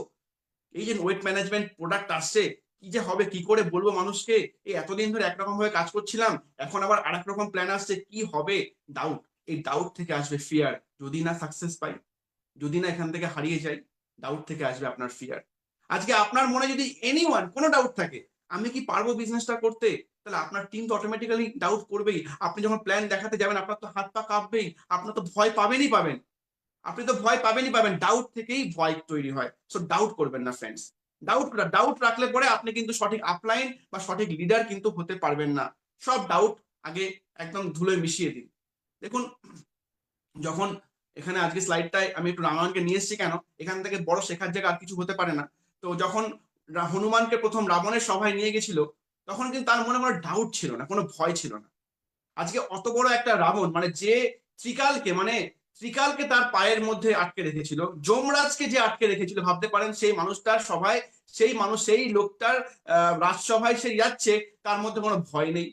এই যে ওয়েট ম্যানেজমেন্ট প্রোডাক্ট আসছে, কি যে হবে, কি করে বলবো মানুষকে, এই এতদিন ধরে একরকম ভাবে কাজ করছিলাম, এখন আবার আরেক রকম প্ল্যান আসছে, কি হবে। ডাউট, এই ডাউট থেকে আসবে ফিয়ার। যদি না সাকসেস পাই, যদি না এখান থেকে হারিয়ে যাই, ডাউট থেকে আসবে আপনার ফিয়ার। আজকে আপনার মনে যদি এনিওয়ান কোনো ডাউট থাকে, আমি কি পারবো বিজনেসটা করতে, তাহলে আপনার টিম তো অটোমেটিক্যালি ডাউট করবেই। আপনি যখন প্ল্যান দেখাতে যাবেন, আপনার তো হাত পা কাঁপবেই, আপনার তো ভয় পাবেনই পাবেন। আপনি তো ভয় পাবেনই পাবেন, ডাউট থেকেই ভয় তৈরি হয়। সো ডাউট করবেন না ফ্রেন্ডস। ডাউট রাখলে পরে আপনি কিন্তু সঠিক আপলাইন বা সঠিক লিডার কিন্তু হতে পারবেন না। সব ডাউট আগে একদম ধুলোয় মিশিয়ে দিন। দেখুন, যখন এখানে আজকে স্লাইডটায় আমি একটু রামায়ণকে নিয়ে এসেছি কেন, এখান থেকে বড় শেখার জায়গা আর কিছু হতে পারে না। তো যখন হনুমানকে প্রথম রাবণের সভায় নিয়ে গেছিল, তখন কিন্তু তার মনে কোনো ডাউট ছিল না, কোনো ভয় ছিল না। আজকে অত বড় একটা রাবণ, মানে যে ত্রিকালকে তার পায়ের মধ্যে আটকে রেখেছিল, যমরাজকে যে আটকে রেখেছিল, ভাবতে পারেন সেই মানুষটার সভায়, সেই লোকটার রাজসভায় সে যাচ্ছে, তার মধ্যে কোনো ভয় নেই।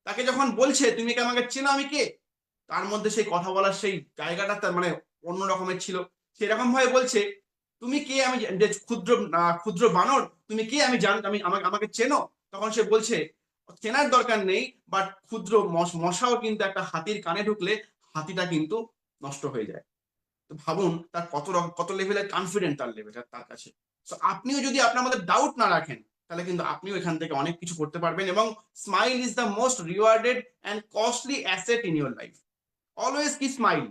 তাকে যখন বলছে তুমি কি আমাকে চেনো, আমি কে, তার মধ্যে সেই কথা বলার সেই জায়গাটা তার মানে অন্য রকমের ছিল। সেরকম ভাবে বলছে তুমি কে, আমি যে ক্ষুদ্র ক্ষুদ্র বানর, তুমি কে, আমি জান, আমি আমাকে চেনো। তখন সে বলছে চেনার দরকার নেই, বাট ক্ষুদ্র মশাও কিন্তু একটা হাতির কানে ঢুকলে হাতিটা কিন্তু নষ্ট হয়ে যায়। তো ভাবুন তার কত লেভেলের কনফিডেন্ট, তার লেভেলটা তার কাছে। সো আপনিও যদি আপনার মধ্যে ডাউট না রাখেন, তাহলে কিন্তু আপনিও এখান থেকে অনেক কিছু করতে পারবেন। এবং smile is the most rewarded and costly asset in your life. Always কি স্মাইল।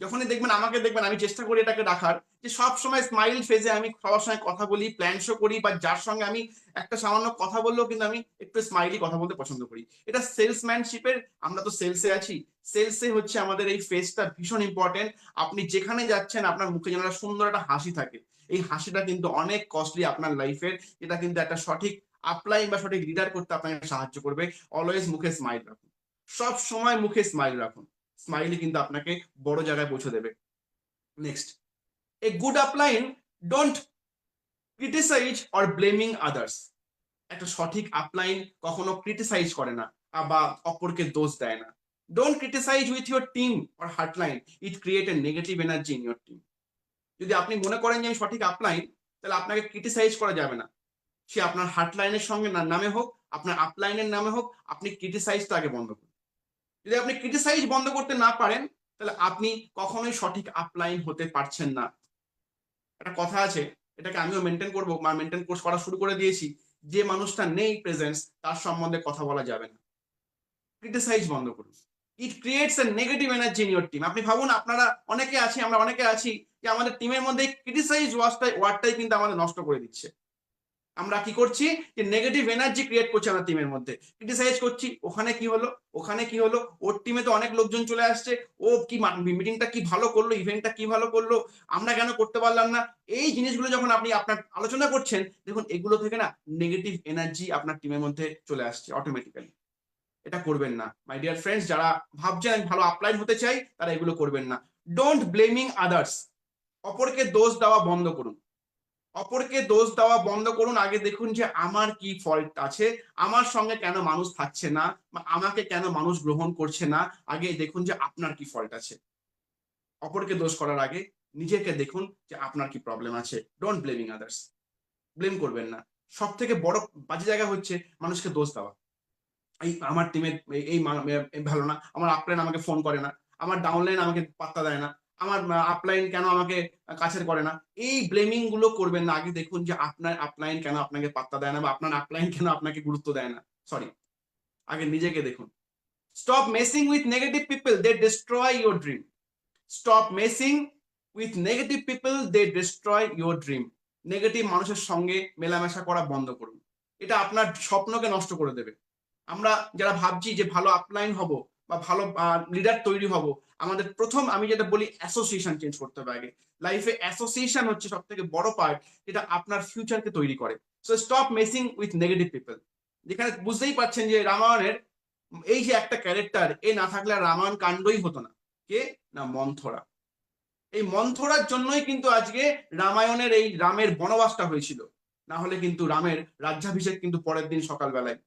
যখনই দেখবেন আমাকে দেখবেন, আমি চেষ্টা করি এটাকে রাখার, যে সব সময় স্মাইল ফেজে আমি সবার সঙ্গে কথা বলি, প্ল্যান শো করি, বা যার সঙ্গে আমি একটা সামান্য কথা বললেও কিন্তু আমি একটু স্মাইলি কথা বলতে পছন্দ করি। এটা সেলসম্যানশিপের, আমরা তো সেলসে আছি, সেলসে হচ্ছে আমাদের এই ফেসটা ভীষণ ইম্পর্টেন্ট। আপনি যেখানে যাচ্ছেন আপনার মুখে যেন একটা সুন্দর একটা হাসি থাকে, এই হাসিটা কিন্তু অনেক কস্টলি আপনার লাইফের। এটা কিন্তু একটা সঠিক আপলাইন বা সঠিক লিডার করতে আপনাকে সাহায্য করবে। অলওয়েজ মুখে স্মাইল রাখুন, সব সময় মুখে স্মাইল রাখুন, স্মাইলি কিন্তু আপনাকে বড় জায়গায় পৌঁছে দেবে। Next, a good upline don't criticise or blaming others. একটা সঠিক আপলাইন কখনো ক্রিটিসাইজ করে না বা অপরকে দোষ দেয় না। Don't criticise with your team or heartline, it create a negative energy in your team. যদি আপনি মনে করেন যে আমি সঠিক আপলাইন, তাহলে আপনাকে ক্রিটিসাইজ করা যাবে না। সে আপনার হার্টলাইনের সঙ্গে নামে হোক, আপনার আপলাইনের নামে হোক, আপনি ক্রিটিসাইজটা আগে বন্ধ করুন। যদি আপনি ক্রিটিসাইজ বন্ধ করতে না পারেন, তাহলে আপনি কখনোই সঠিক আপলাইন হতে পারছেন না। একটা কথা আছে, এটাকে আমিও মেনটেন করবো, মেনটেন করা শুরু করে দিয়েছি, যে মানুষটা নেই প্রেজেন্স, তার সম্বন্ধে কথা বলা যাবে না। ক্রিটিসাইজ বন্ধ করুন। It creates A negative energy in your team. আপনি ভাবুন, আপনারা অনেকে আছি, আমরা অনেকে আছি যে আমাদের টিমের মধ্যে ক্রিটিসাইজ ওয়ার্ডটাই কিন্তু আমাদের নষ্ট করে দিচ্ছে। আমরা কি করছি, যে নেগেটিভ এনার্জি ক্রিয়েট করছি আমরা টিমের মধ্যে, ক্রিটিসাইজ করছি, ওখানে কি হলো, ওখানে কি হলো, ওর টিমে তো অনেক লোকজন চলে আসছে, ও কি মিটিংটা কি ভালো করলো, ইভেন্টটা কি ভালো করলো, আমরা কেন করতে পারলাম না। এই জিনিসগুলো যখন আপনি আপনার আলোচনা করছেন, দেখুন এগুলো থেকে না নেগেটিভ এনার্জি আপনার টিমের মধ্যে চলে আসছে অটোমেটিক্যালি। এটা করবেন না মাই ডিয়ার ফ্রেন্ডস। যারা ভাবছেন আমি ভালো আপলাইন হতে চাই, তারা এগুলো করবেন না। ডোন্ট ব্লেমিং আদার্স, অপরকে দোষ দেওয়া বন্ধ করুন। অপরকে দোষ দেওয়া বন্ধ করুন, আগে দেখুন যে আমার কি ফল্ট আছে, আমার সঙ্গে কেন মানুষ থাকছে না, বা আমাকে কেন মানুষ গ্রহণ করছে না। আগে দেখুন যে আপনার কি ফল্ট আছে। অপরকে দোষ করার আগে নিজেকে দেখুন যে আপনার কি প্রবলেম আছে। ডোন্ট ব্লেমিং আদার্স, ব্লেম করবেন না। সব থেকে বড় বাজে জায়গা হচ্ছে মানুষকে দোষ দেওয়া। এই আমার টিমে এই ভালো না, আমার আপলাইন আমাকে ফোন করে না, আমার ডাউনলাইন আমাকে পাত্তা দেয় না, আমার আপলাইন কেন আমাকে কাছের করে না। এই ব্লেমিং গুলো করবেন না। আগে দেখুন যে আপনার আপলাইন কেন আপনাকে পাত্তা দেয় না, বা আপনার আপলাইন কেন আপনাকে গুরুত্ব দেয় না। সরি, আগে নিজেকে দেখুন। Stop messing with negative people, they destroy your dream. Stop messing with negative people, they destroy your dream. Negative মানুষের সঙ্গে মেলামেশা করা বন্ধ করুন, এটা আপনার স্বপ্নকে নষ্ট করে দেবে। আমরা যারা ভাবছি যে ভালো আপলাইন হব বা ভালো লিডার তৈরি হব, আমাদের প্রথম আমি যেটা বলি অ্যাসোসিয়েশন চেঞ্জ করতে হবে আগে। লাইফে অ্যাসোসিয়েশন হচ্ছে সব থেকে বড় পার্ট, যেটা আপনার ফিউচারকে তৈরি করে। So stop messing with negative people. যেখানে বুঝতেই পারছেন যে রামায়ণের এই যে একটা ক্যারেক্টার, এ না থাকলে রামায়ণ কাণ্ডই হতো না। কে না, মন্থরা। এই মন্থরার জন্যই কিন্তু আজকে রামায়ণের এই রামের বনবাসটা হয়েছিল। না হলে কিন্তু রামের রাজ্যাভিষেক কিন্তু পরের দিন সকালবেলায়।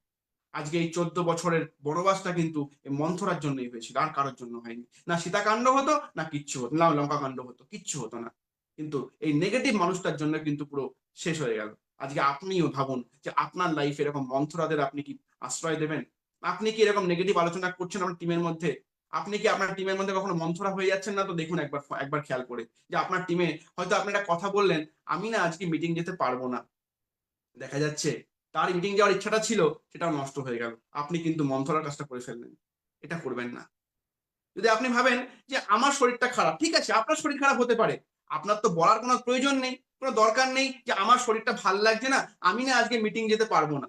আজকে এই 14 বছরের বনবাসটা কিন্তু এই মন্থরার জন্যই হয়েছিল, আর কারোর জন্য হয়নি। না সীতাকাণ্ড হতো, না কিচ্ছু হতো না, লঙ্কা কাণ্ড হতো, কিচ্ছু হতো না। কিন্তু এই নেগেটিভ মানুষটার জন্য কিন্তু পুরো শেষ হয়ে গেল। আজকে আপনিও ভাবুন যে আপনার লাইফে এরকম মন্থরাদের আপনি কি আশ্রয় দেবেন? আপনি কি এরকম নেগেটিভ আলোচনা করছেন আপনার টিমের মধ্যে? আপনি কি আপনার টিমের মধ্যে কখনো মন্থরা হয়ে যাচ্ছেন না? তো দেখুন একবার একবার খেয়াল করে, যে আপনার টিমে হয়তো আপনি একটা কথা বললেন, আমি না আজকে মিটিং যেতে পারবো না, দেখা যাচ্ছে তার মিটিং যাওয়ার ইচ্ছাটা ছিল, সেটাও নষ্ট হয়ে গেল। আপনি কিন্তু মন্থরার কাজটা করে ফেললেন। এটা করবেন না। যদি আপনি ভাবেন যে আমার শরীরটা খারাপ, ঠিক আছে, আপনার শরীর খারাপ হতে পারে, আপনার তো বলার কোনো প্রয়োজন নেই, কোনো দরকার নেই যে আমার শরীরটা ভাল লাগছে না, আমি না আজকে মিটিং যেতে পারবো না।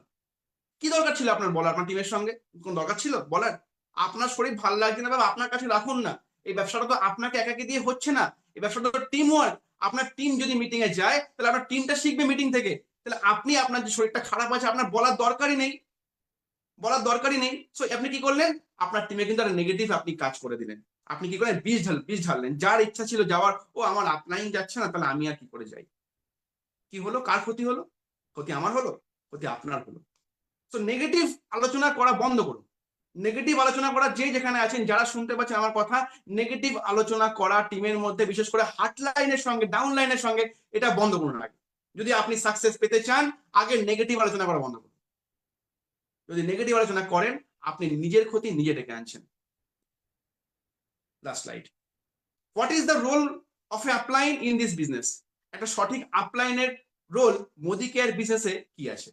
কি দরকার ছিল আপনার বলার? আপনার টিমের সঙ্গে কোন দরকার ছিল বলার? আপনার শরীর ভাল লাগছে না, বা আপনার কাছে রাখুন না। এই ব্যবসাটা তো আপনাকে একাকে দিয়ে হচ্ছে না, এই ব্যবসাটা তো টিম ওয়ার্ক। আপনার টিম যদি মিটিং এ যায় তাহলে আপনার টিমটা শিখবে মিটিং থেকে। তাহলে আপনি আপনার যে শরীরটা খারাপ আছে আপনার বলার দরকারই নেই, বলার দরকারই নেই। সো আপনি কি করলেন, আপনার টিমে কিন্তু একটা নেগেটিভ আপনি কাজ করে দিলেন। আপনি কি করলেন, বিষ ঢাললেন। যার ইচ্ছা ছিল যাওয়ার, ও আমার আপলাইন যাচ্ছে না, তাহলে আমি আর কি করে যাই। কি হলো, কার ক্ষতি হলো? ক্ষতি আমার হলো, ক্ষতি আপনার হলো। তো নেগেটিভ আলোচনা করা বন্ধ করুন। নেগেটিভ আলোচনা করা, যে যেখানে আছেন যারা শুনতে পাচ্ছেন আমার কথা, নেগেটিভ আলোচনা করা টিমের মধ্যে, বিশেষ করে হার্ট লাইনের সঙ্গে ডাউন লাইনের সঙ্গে, এটা বন্ধ করুন আগে। যদি আপনি সাকসেস পেতে চান, আগে নেগেটিভ আলোচনা করা বন্ধ করুন। যদি নেগেটিভ আলোচনা করেন, আপনি নিজের ক্ষতি নিজে ডেকে আনছেন। Last slide. What is the role of a upline in this business? একটা সঠিক আপলাইনের রোল মোদি কেয়ার বিজনেসে কি আছে?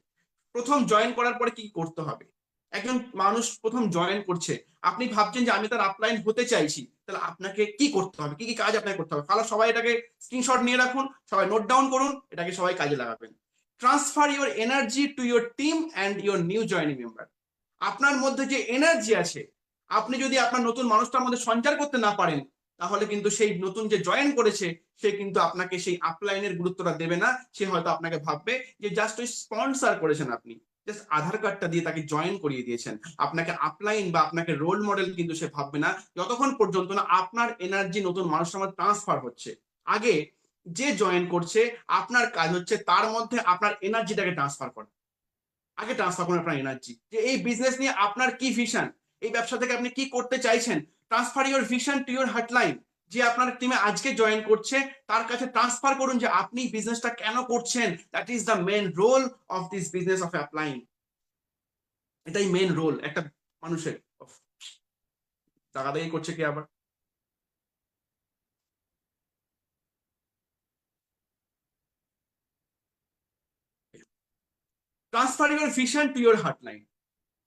প্রথম জয়েন করার পরে কি করতে হবে? একজন মানুষ প্রথম জয়েন করছে, আপনি ভাবছেন যে আমি তার আপলাইন হতে চাইছি, তাহলে আপনাকে কি করতে হবে, কি কি কাজ আপনাকে করতে হবে? তাহলে সবাই এটাকে স্ক্রিনশট নিয়ে রাখুন, সবাই নোট ডাউন করুন, এটাকে সবাই কাজে লাগাবেন। Transfer your energy to your team and your new joining member. আপনার মধ্যে যে এনার্জি আছে, আপনি যদি আপনার নতুন মানুষটার মধ্যে সঞ্চার করতে না পারেন, তাহলে কিন্তু সেই নতুন যে জয়েন করেছে সে কিন্তু আপনাকে সেই আপলাইনের গুরুত্বটা দেবে না। সে হয়তো আপনাকে ভাববে যে জাস্ট ওই স্পন্সর করেছেন, আপনি জাস্ট আধার কার্ডটা দিয়ে তাকে জয়েন করিয়ে দিয়েছেন, আপনাকে আপলাইন বা আপনাকে রোল মডেল কিন্তু সে ভাববে না, যতক্ষণ পর্যন্ত না আপনার এনার্জি নতুন মানুষের মধ্যে ট্রান্সফার হচ্ছে। আগে যে জয়েন করছে, আপনার কাজ হচ্ছে তার মধ্যে আপনার এনার্জিটাকে ট্রান্সফার করা। আগে ট্রান্সফার করুন আপনার এনার্জি, যে এই বিজনেস নিয়ে আপনার কি ভিশন, এই ব্যবসা থেকে আপনি কি করতে চাইছেন। Transfer your vision to your hotline. যে আপনার টিমে আজকে জয়েন করছে তার কাছে ট্রান্সফার করুন যে আপনি বিজনেসটা কেন করছেন। That is the main role of this business of applying. এটাই মেন রোল একটা মানুষের। দাগাদাগি করছে কি আবার? Transfer your vision to your hotline.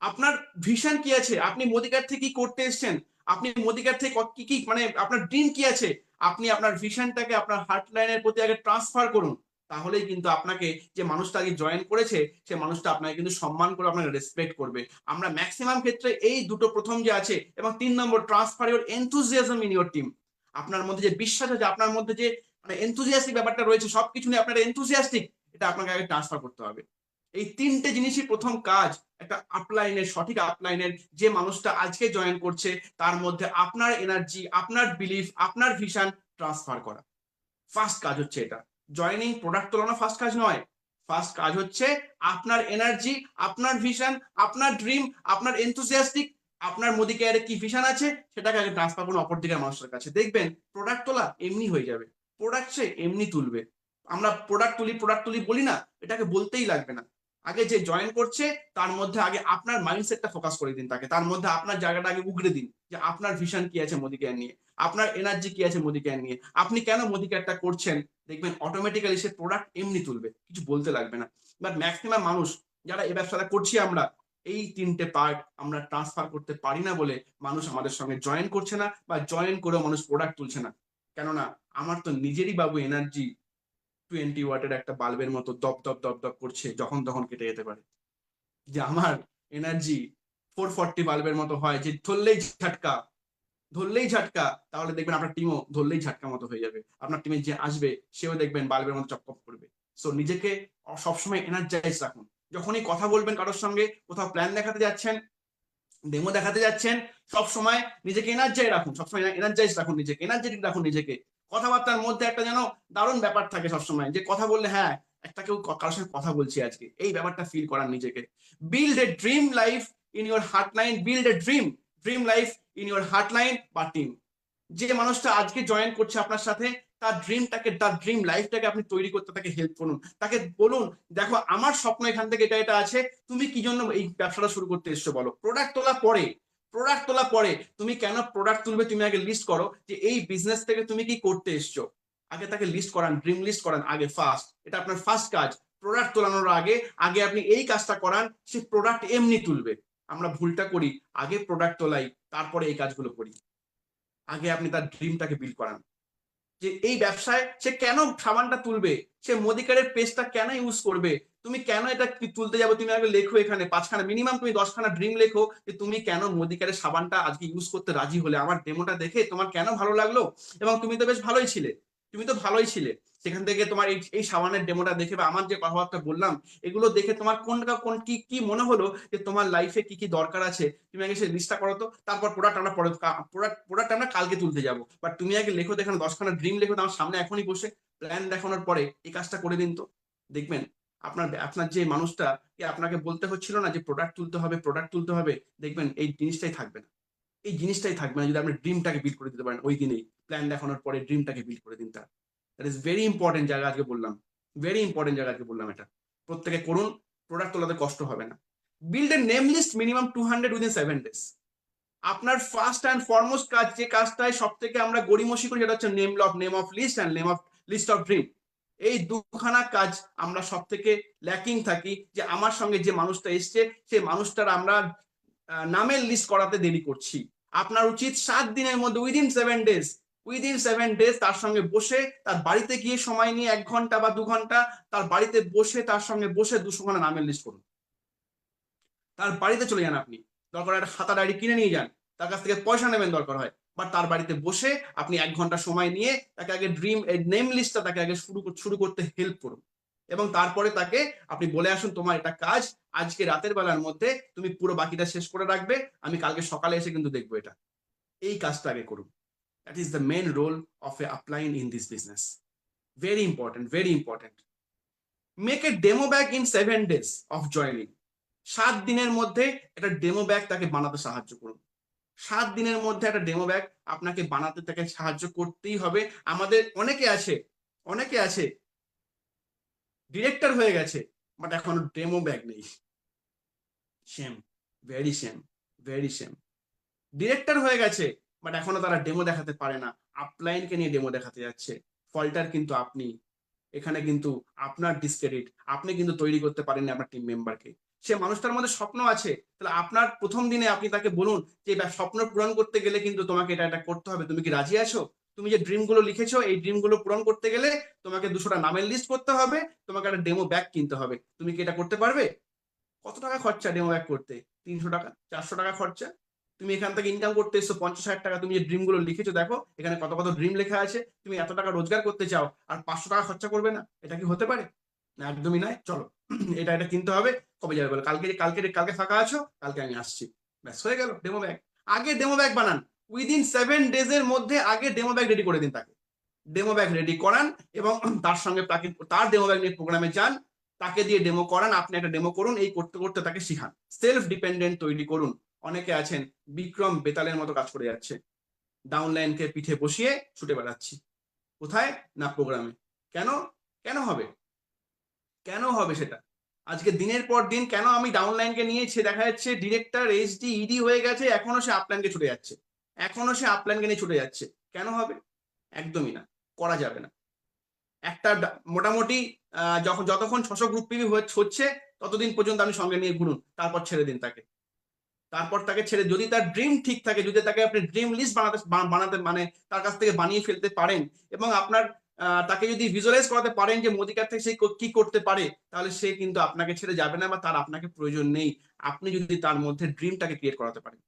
আপনার ভিশন কি আছে, আপনি মোদিকার থেকে কি করতে এসছেন, আপনি মোদিকার থেকে কি কি মানে আপনার ড্রিম কি আছে, আপনি আপনার ভিশনটাকে আপনার হার্টলাইনের প্রতি আগে ট্রান্সফার করুন। তাহলেই কিন্তু আপনাকে, যে মানুষটা আগে জয়েন করেছে সে মানুষটা আপনাকে কিন্তু সম্মান করে, আপনাকে রেসপেক্ট করবে। আমরা ম্যাক্সিমাম ক্ষেত্রে এই দুটো প্রথম যে আছে, এবং 3 number, transfer your enthusiasm in your team. আপনার মধ্যে যে বিশ্বাস আছে, আপনার মধ্যে যে মানে এনথুজিয়াস্টিক ব্যাপারটা রয়েছে, সবকিছু নিয়ে আপনার এনথুজিয়াস্টিক, এটা আপনাকে আগে ট্রান্সফার করতে হবে। এই তিনটে জিনিসই প্রথম কাজ একটা আপলাইনের, সঠিক আপলাইনের। যে মানুষটা আজকে জয়েন করছে তার মধ্যে আপনার এনার্জি, আপনার বিলিফ, আপনার ভিশন ট্রান্সফার করা। ফার্স্ট কাজ হচ্ছে এটা। জয়েনিং প্রোডাক্ট তোলানো ফার্স্ট কাজ নয়। ফার্স্ট কাজ হচ্ছে আপনার এনার্জি, আপনার ভিশন, আপনার ড্রিম, আপনার এনথুজিয়াস্টিক, আপনার মোদি কেয়ারে কি ভিশন আছে সেটাকে আগে ট্রান্সফার করুন অপরদিকের মানুষের কাছে। দেখবেন প্রোডাক্ট তোলা এমনি হয়ে যাবে, প্রোডাক্ট সে এমনি তুলবে। আমরা প্রোডাক্ট তুলি বলি না, এটাকে বলতেই লাগবে না। আগে যে জয়েন করছে তার মধ্যে আগে আপনার মাইন্ডসেটটা ফোকাস করে দিন তাকে, তার মধ্যে আপনার জায়গাটা আগে উগড়ে দিন, যে আপনার ভিশন কি আছে মোদি কেয়ার নিয়ে, আপনার এনার্জি কি আছে মোদি কেয়ার নিয়ে, আপনি কেন মোদি কেয়ারটা করছেন। দেখবেন অটোমেটিক্যালি সে প্রোডাক্ট এমনি তুলবে, কিছু বলতে লাগবে না। বাট ম্যাক্সিমাম মানুষ যারা এই ব্যবসাটা করছি আমরা, এই তিনটে পার্ট আমরা ট্রান্সফার করতে পারি না বলে মানুষ আমাদের সঙ্গে জয়েন করছে না, বা জয়েন করেও মানুষ প্রোডাক্ট তুলছে না। কেননা আমার তো নিজেরই বাবু এনার্জি 20 ওয়াটের একটা বাল্বের মতো দপ দপ দপ দপ করছে, যখন তখন কেটে যেতে পারে। যে আমার এনার্জি 440 বাল্বের মতো হয়, যে ধরলেই ঝাটকা, ধরলেই ঝাটকা, তাহলে দেখবেন আপনার টিমও ধরলেই ঝাটকা মতো হয়ে যাবে। আপনার টিমে যে আসবে সেও দেখবেন বাল্বের মতো চকচক করবে। সো নিজেকে সবসময় এনার্জাইজ রাখুন। যখনই কথা বলবেন কারোর সঙ্গে, কোথাও প্ল্যান দেখাতে যাচ্ছেন, ডেমো দেখাতে যাচ্ছেন, সব সময় নিজেকে এনার্জাইজ রাখুন, সবসময় এনার্জাইজ রাখুন নিজেকে, এনার্জেটিক রাখুন নিজেকে। কথাবার্তার মধ্যে একটা যেন দারুণ ব্যাপার থাকে সবসময়, যে কথা বললে হ্যাঁ একটা কেউ কারোর সঙ্গে কথা বলছি আজকে, এই ব্যাপারটা ফিল করার নিজেকে। Build a dream life in your heartline, build a dream life in your heartline বা টিম। যে মানুষটা আজকে জয়েন করছে আপনার সাথে, তার ড্রিমটাকে, তার ড্রিম লাইফটাকে আপনি তৈরি করতে তাকে হেল্প করুন। তাকে বলুন, দেখো আমার স্বপ্ন এখান থেকে এটা এটা আছে, তুমি কি জন্য এই ব্যবসাটা শুরু করতে এসছো বলো। প্রোডাক্ট তোলা পরে, প্রোডাক্ট তোলা পরে, তুমি কেন প্রোডাক্ট তুলবে তুমি আগে লিস্ট করো, যে এই বিজনেস থেকে তুমি কি করতে এসছো। আগে তাকে লিস্ট করান, ড্রিম লিস্ট করান আগে ফার্স্ট। এটা আপনার ফার্স্ট কাজ। প্রোডাক্ট তোলানোর আগে আগে আপনি এই কাজটা করান, সে প্রোডাক্ট এমনি তুলবে। আমরা ভুলটা করি, আগে প্রোডাক্ট তোলাই তারপরে এই কাজগুলো করি। আগে আপনি তার ড্রিমটাকে বিল্ড করান, যে এই ব্যবসায় সে কেন সাবানটা তুলবে, সে মোদিকারের পেস্টটা কেন ইউজ করবে, তুমি কেন এটা তুলতে যাবো? তুমি আগে লেখো এখানে 5খানা, মিনিমাম তুমি 10খানা ড্রিম লেখো যে তুমি কেন মোদিকেয়ারের সাবানটা আজকে ইউজ করতে রাজি হলে, আমার ডেমোটা দেখে তোমার কেন ভালো লাগলো। এবং তুমি তো বেশ ভালোই ছিলে, তুমি তো ভালোই ছিলে, সেখান থেকে তোমার এই সাবানের ডেমোটা দেখে বা আমার যে কথাবার্তা বললাম এগুলো দেখে তোমার কোনটা কোন কি কি মনে হলো যে তোমার লাইফে কি কি দরকার আছে, তুমি আগে সেই লিস্টটা করো তো। তারপর প্রোডাক্ট আমরা পরে প্রোডাক্ট আমরা কালকে তুলতে যাবো, বাট তুমি আগে লেখো তো এখানে 10খানা ড্রিম লেখো তো আমার সামনে এখনই বসে। প্ল্যান দেখানোর পরে এই কাজটা করে দিন তো, দেখবেন আপনার আপনার যে মানুষটা আপনাকে বলতে হচ্ছিল না যে প্রোডাক্ট তুলতে হবে, প্রোডাক্ট তুলতে হবে, দেখবেন এই জিনিসটাই থাকবে না, এই জিনিসটাই থাকবে না যদি আপনি ড্রিমটাকে বিল্ড করে দিতে পারেন ওই দিনেই। প্ল্যান দেখানোর পরে ড্রিমটাকে বিল্ড করে দিন তার। দ্যাট ইজ ভেরি ইম্পর্টেন্ট জায়গা আজকে বললাম, ভেরি ইম্পর্টেন্ট জায়গা আজকে বললাম। এটা প্রত্যেকে করুন, প্রোডাক্ট তোলাতে কষ্ট হবে না। Build a name list minimum 200 within 7 days। আপনার ফার্স্ট অ্যান্ড ফরমোস্ট কাজ, যে কাজটাই সব থেকে আমরা গড়িমসি করি, সেটা হচ্ছে name of list and name of list of dream. এই দুখানা কাজ আমরা সব থেকে ল্যাকিং থাকি, যে আমার সঙ্গে যে মানুষটা এসছে সেই মানুষটার আমরা নামের লিস্ট করাতে দেরি করছি। আপনার উচিত 7 দিনের মধ্যে উইদিন 7 days তার সঙ্গে বসে, তার বাড়িতে গিয়ে সময় নিয়ে 1 ঘন্টা বা 2 ঘন্টা তার বাড়িতে বসে, তার সঙ্গে বসে 200খানা নামের লিস্ট করুন। তার বাড়িতে চলে যান, আপনি দরকার একটা খাতা ডায়েরি কিনে নিয়ে যান, তার কাছ থেকে পয়সা নেবেন দরকার হয়, বাট তার বাড়িতে বসে আপনি 1 ঘন্টা সময় নিয়ে তাকে আগে ড্রিম নেম লিস্টটা তাকে আগে শুরু করতে হেল্প করুন। এবং তারপরে তাকে আপনি বলে আসুন তোমার এটা কাজ, আজকে রাতের বেলার মধ্যে তুমি পুরো বাকিটা শেষ করে রাখবে, আমি কালকে সকালে এসে কিন্তু দেখবো এটা। এই কাজটা আগে করুন। That is the main role of a upline in this business. Very important, very important. Make a demo bag in 7 days of joining. 7 দিনের মধ্যে একটা ডেমো ব্যাগ তাকে বানাতে সাহায্য করুন। 7 দিনের মধ্যে একটা ডেমো ব্যাগ আপনাকে বানাতে তাকে সাহায্য করতেই হবে। আমাদের অনেকে আছে ডিরেক্টর হয়ে গেছে, বাট এখনো ডেমো ব্যাগ নেই। Same, very same, very same. Director হয়ে গেছে, বাট এখনো তারা ডেমো দেখাতে পারে না, আপলাইনকে নিয়ে ডেমো দেখাতে যাচ্ছে। ফল্টার কিন্তু আপনি, এখানে কিন্তু আপনার ডিসক্রেডিট, আপনি কিন্তু তৈরি করতে পারেন আপনার টিম মেম্বারকে। সে মানুষটার মধ্যে স্বপ্ন আছে, তাহলে আপনার প্রথম দিনে আপনি তাকে বলুন যে স্বপ্ন পূরণ করতে গেলে কিন্তু তোমাকে এটা করতে হবে, তুমি কি রাজি আছো? তুমি যে ড্রিম গুলো লিখেছো এই ড্রিম গুলো পূরণ করতে গেলে তোমাকে 200টা নামের লিস্ট করতে হবে, তোমাকে একটা ডেমো ব্যাগ কিনতে হবে, তুমি কি এটা করতে পারবে? কত টাকা খরচা ডেমো ব্যাগ করতে? 300 টাকা, 400 টাকা খরচা। তুমি এখান থেকে ইনকাম করতে এসছো 50,000 টাকা, তুমি যে ড্রিম গুলো লিখেছো দেখো এখানে কত কত ড্রিম লেখা আছে, তুমি এত টাকা রোজগার করতে চাও আর 500 টাকা খরচা করবে না? এটা কি হতে পারে? না, একদমই নয়। চলো এটা কিনতে হবে, কবে যাবে বলো? কালকে কালকে কালকে ফাঁকা আছো? কালকে আমি আসছি, ব্যাস হয়ে গেল ডেমো ব্যাগ। আগে ডেমো ব্যাগ বানান, উইদিন 7 days এর মধ্যে আগে ডেমো ব্যাগ রেডি করে দিন তাকে। ডেমো ব্যাগ রেডি করান এবং তার সঙ্গে তার ডেমো ব্যাগ নিয়ে প্রোগ্রামে যান, তাকে দিয়ে ডেমো করান, আপনি একটা ডেমো করুন, এই করতে করতে তাকে শিখান, সেলফ ডিপেন্ডেন্ট তৈরি করুন। অনেকে আছেন বিক্রম বেতালের মতো কাজ করে যাচ্ছে, ডাউনলাইনকে পিঠে বসিয়ে ছুটে বেড়াচ্ছি, কোথায় না প্রোগ্রামে। কেন? কেন হবে? কেন হবে সেটা? আজকে দিনের পর দিন কেন আমি ডাউনলাইনকে নিয়েছি, দেখা যাচ্ছে ডিরেক্টর এইচডি ইডি হয়ে গেছে, এখনো সে আপলাইনকে ছুটে যাচ্ছে, এখনো সে আপলাইনকে নিয়ে ছুটে যাচ্ছে। কেন হবে? একদমই না, করা যাবে না। একটা মোটামুটি যতক্ষণ 600 গ্রুপ পিবি হচ্ছে ততদিন পর্যন্ত আপনি সঙ্গে নিয়ে ঘুরুন, তারপর ছেড়ে দিন তাকে। তারপর তাকে ছেড়ে, যদি তার ড্রিম ঠিক থাকে, যদি তাকে আপনি ড্রিম লিস্ট বানাতে মানে তার কাছ থেকে বানিয়ে ফেলতে পারেন এবং আপনার তাকে যদি ভিজুয়ালাইজ করাতে পারেন যে মোদিকার থেকে সে কি করতে পারে, তাহলে সে কিন্তু আপনাকে ছেড়ে যাবে না বা তার আপনাকে প্রয়োজন নেই। আপনি যদি তার মধ্যে ড্রিমটাকে ক্রিয়েট করাতে পারেন,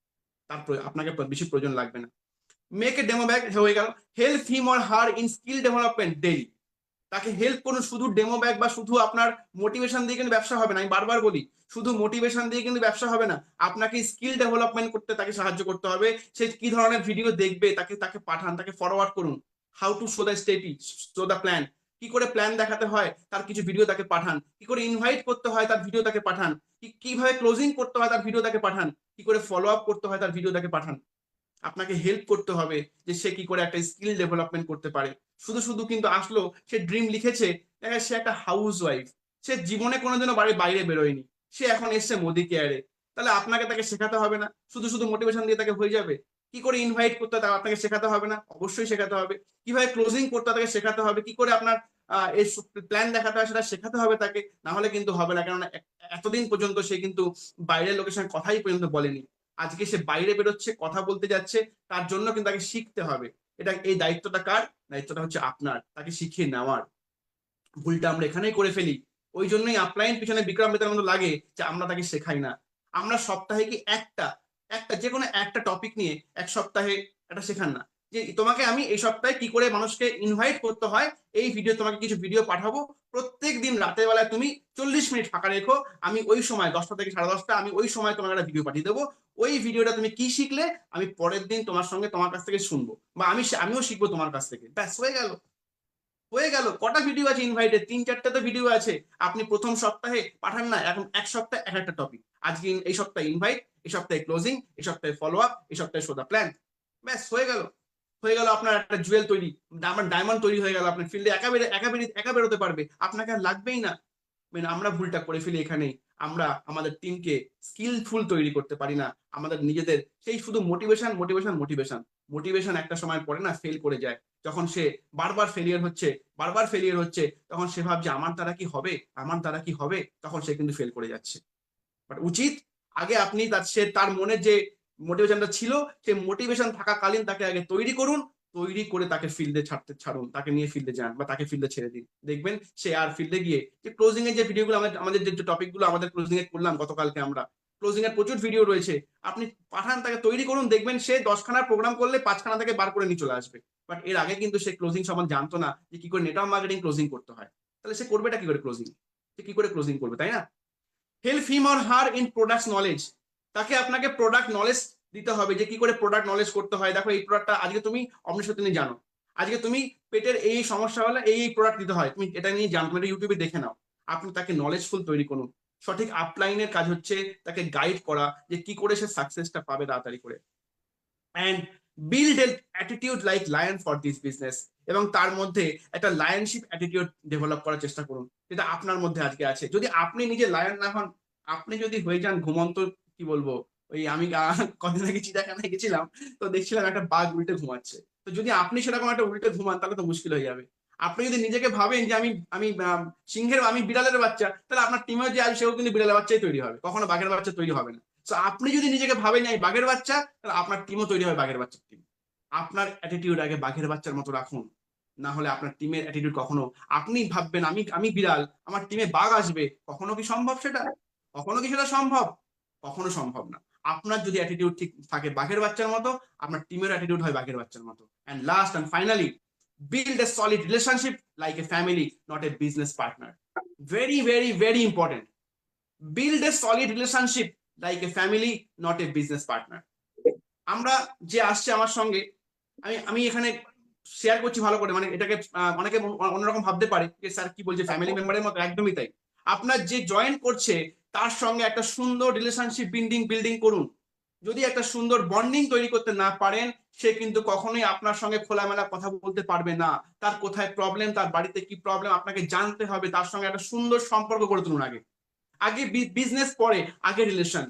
তার আপনাকে বেশি প্রয়োজন লাগবে না। মেক এ ডেমো ব্যাগ হয়ে গেল। Help him or her in skill development daily. তাকে হেল্প করুন, শুধু ডেমো ব্যাগ বা শুধু আপনার মোটিভেশন দিয়ে কিন্তু ব্যবসা হবে না। আমি বারবার বলি, শুধু মোটিভেশন দিয়ে কিন্তু ব্যবসা হবে না, আপনাকে স্কিল ডেভেলপমেন্ট করতে তাকে সাহায্য করতে হবে। সে কি ধরনের ভিডিও দেখবে তাকে তাকে পাঠান, তাকে ফরওয়ার্ড করুন। How to show the step, show the plan, কি করে প্ল্যান দেখাতে হয় তার কিছু ভিডিও তাকে পাঠান, কি করে ইনভাইট করতে হয় তার ভিডিও তাকে পাঠান, কিভাবে ক্লোজিং করতে হয় তার ভিডিও তাকে পাঠান, কি করে ফলো আপ করতে হয় তার ভিডিও তাকে পাঠান। আপনাকে হেল্প করতে হবে যে সে কি করে একটা স্কিল ডেভেলপমেন্ট করতে পারে। শুধু শুধু কিন্তু আসলো, সে ড্রিম লিখেছে, দেখা সে একটা হাউস ওয়াইফ, সে জীবনে কোনোদিনও বাড়ির বাইরে বেরোয়নি, সে এখন এসছে মোদি কেয়ারে, তাহলে আপনাকে তাকে শেখাতে হবে না? শুধু শুধু মোটিভেশন দিয়ে তাকে হয়ে যাবে? কি করে ইনভাইট করতে হয় আপনাকে শেখাতে হবে না? অবশ্যই শেখাতে হবে। কিভাবে ক্লোজিং করতে হয় তাকে শেখাতে হবে। কি করে আপনার এই প্ল্যান দেখাতে হয় সেটা শেখাতে হবে তাকে, না হলে কিন্তু হবে না। কেননা এতদিন পর্যন্ত সে কিন্তু বাইরের লোকের সঙ্গে কথাই পর্যন্ত বলেনি, আজকে সে বাইরে বেরোচ্ছে, কথা বলতে যাচ্ছে, তার জন্য কিন্তু তাকে শিখতে হবে। এই দায়িত্বটা কার? দায়িত্বটা হচ্ছে আপনার, তাকে শিখিয়ে নেওয়ার। ভুলটা আমরা এখানেই করে ফেলি, ওই জন্যই আপলাইন পিছনে বিক্রম বেতার মতো লাগে যে আমরা তাকে শেখাই না। আমরা সপ্তাহে কি একটা একটা যে কোনো একটা টপিক নিয়ে এক সপ্তাহে একটা শেখান না, যে তোমাকে আমি এই সপ্তাহে কি করে মানুষকে ইনভাইট করতে হয় এই ভিডিও, তোমাকে কিছু ভিডিও পাঠাবো, প্রত্যেক দিন রাতের বেলায় তুমি 40 মিনিট ফাঁকা রেখো, আমি ওই সময় 10টা থেকে 10:30 আমি ওই সময় তোমাকে একটা ভিডিও পাঠিয়ে দেবো, ওই ভিডিওটা তুমি কি শিখলে আমি পরের দিন তোমার সঙ্গে তোমার কাছ থেকে শুনবো, বা আমিও শিখবো তোমার কাছ থেকে, ব্যাস হয়ে গেল। হয়ে গেল। কটা ভিডিও আছে ইনভাইটে? 3-4টা তো ভিডিও আছে। আপনি প্রথম সপ্তাহে পাঠান না, এখন এক সপ্তাহে এক একটা টপিক, আজকে এই সপ্তাহে ইনভাইট, এই সপ্তাহে ক্লোজিং, এই সপ্তাহে ফলো আপ, এই সপ্তাহে শো দা প্ল্যান, ব্যাস হয়ে গেল। হয়ে গেল আপনার একটা জুয়েল তৈরি, আমার ডায়মন্ড তৈরি হয়ে গেল, আপনার ফিল্ডে একা বেরোতে পারবে, আপনাকে আর লাগবেই না। আমরা ভুলটা করে ফেলি এখানেই, আমরা আমাদের টিমকে স্কিলফুল তৈরি করতে পারি না, আমাদের নিজেদের সেই শুধু মোটিভেশন মোটিভেশন মোটিভেশন মোটিভেশন একটা সময় পরে না ফেল করে যায়, যখন সে বারবার ফেলিয়ার হচ্ছে তখন সে ভাবছে আমার দ্বারা কি হবে, আমার দ্বারা কি হবে, তখন সে কিন্তু ফেল করে যাচ্ছে। বাট উচিত আগে আপনি তার মনে যে মোটিভেশনটা ছিল, সেই মোটিভেশন থাকাকালীন তাকে আগে তৈরি করুন, তৈরি করে তাকে ফিল্ডে ছাড়ুন, তাকে নিয়ে ফিল্ডে যান বা তাকে ফিল্ডে ছেড়ে দিন, দেখবেন সে আর ফিল্ডে গিয়ে যে ক্লোজিং এর যে ভিডিওগুলো আমাদের যে টপিকগুলো আমাদের ক্লোজিং এ করলাম গতকালকে, আমরা ক্লোজিং এর প্রচুর ভিডিও রয়েছে, আপনি পাঠান, তাকে তৈরি করুন, দেখবেন সে 10খানার প্রোগ্রাম করলে 5খানা থেকে বার করে নিয়ে চলে আসবে। বাট এর আগে কিন্তু সে ক্লোজিং সম্বন্ধে জানতো না যে কি করে নেটওয়ার্ক মার্কেটিং ক্লোজিং করতে হয়, তাহলে সে করবেটা কি করে ক্লোজিং, সে কি করে ক্লোজিং করবে, তাই না? Help him or her in product knowledge, তাকে আপনাকে প্রোডাক্ট নলেজ দিতে হবে যে কি করে প্রোডাক্ট নলেজ করতে হয়। দেখো এই প্রোডাক্টটা আজকে তুমি অমৃত তুমি জানো, আজকে তুমি পেটের এই সমস্যা হলে এই প্রোডাক্ট দিতে হয়, তুমি এটা নিয়ে জানো, তুমি এটা ইউটিউবে দেখে নাও। আপনি তাকে নলেজফুল তৈরি করুন। সঠিক আপলাইনের কাজ হচ্ছে তাকে গাইড করা যে কি করে সে সাকসেসটা পাবে তাড়াতাড়ি করে। And build a attitude like lion for this business, এবং তার মধ্যে একটা লায়নশিপ অ্যাটিটিউড ডেভেলপ করার চেষ্টা করুন, যেটা আপনার মধ্যে আজকে আছে। যদি আপনি নিজে লায়ন না হন, আপনি যদি হয়ে যান ঘুমন্ত, কি বলবো, ওই আমি কদিন আগে চিড়িয়াখানায় গেছিলাম, তো দেখছিলাম একটা বাঘ উল্টে ঘুমাচ্ছে, তো যদি আপনি সেরকম একটা উল্টে ঘুমান তাহলে তো মুশকিল হয়ে যাবে। আপনি যদি নিজেকে ভাবেন যে আমি আমি আমি বিড়ালের বাচ্চা, তাহলে আপনার টিমে যে আছে সেও কিন্তু বিড়ালের বাচ্চাই তৈরি হবে, কখনো বাঘের বাচ্চা তৈরি হবে না। তো আপনি যদি নিজেকে ভাবেন এই বাঘের বাচ্চা, তাহলে আপনার টিমও তৈরি হবে বাঘের বাচ্চার টিম। আপনার অ্যাটিটিউড আগে বাঘের বাচ্চার মতো রাখুন, না হলে আপনার টিমের অ্যাটিটিউড কখনো, আপনি ভাববেন আমি আমি বিড়াল, আমার টিমে বাঘ আসবে, কখনো কি সম্ভব সেটা? কখনো কি সেটা সম্ভব? কখনো সম্ভব না। আপনার যদি অ্যাটিটিউড ঠিক থাকে বাঘের বাচ্চার মতো, আপনার টিমের অ্যাটিটিউড হয় বাঘের বাচ্চার মতো। And last and finally, build a solid relationship like a family, not a business partner. Very, very, very important. Build a solid relationship like a family, not a business partner. আমরা যে আসছে আমার সঙ্গে, আমি আমি এখানে শেয়ার করছি ভালো করে, মানে এটাকে অনেকে অন্যরকম ভাবতে পারে যে স্যার কি বলছে ফ্যামিলি মেম্বারের মতো, একদমই তাই। আপনার যে জয়েন করছে তার সঙ্গে একটা সুন্দর রিলেশনশিপ বিল্ডিং করুন। যদি একটা সুন্দর বন্ডিং তৈরি করতে না পারেন, সে কিন্তু কখনোই আপনার সঙ্গে খোলামেলা কথা বলতে পারবে না। তার কোথায় প্রবলেম, তার বাড়িতে কি প্রবলেম আপনাকে জানতে হবে, তার সঙ্গে একটা সুন্দর সম্পর্ক গড়ে তুলুন। আগে আগে বিজনেস, পরে আগে রিলেশন।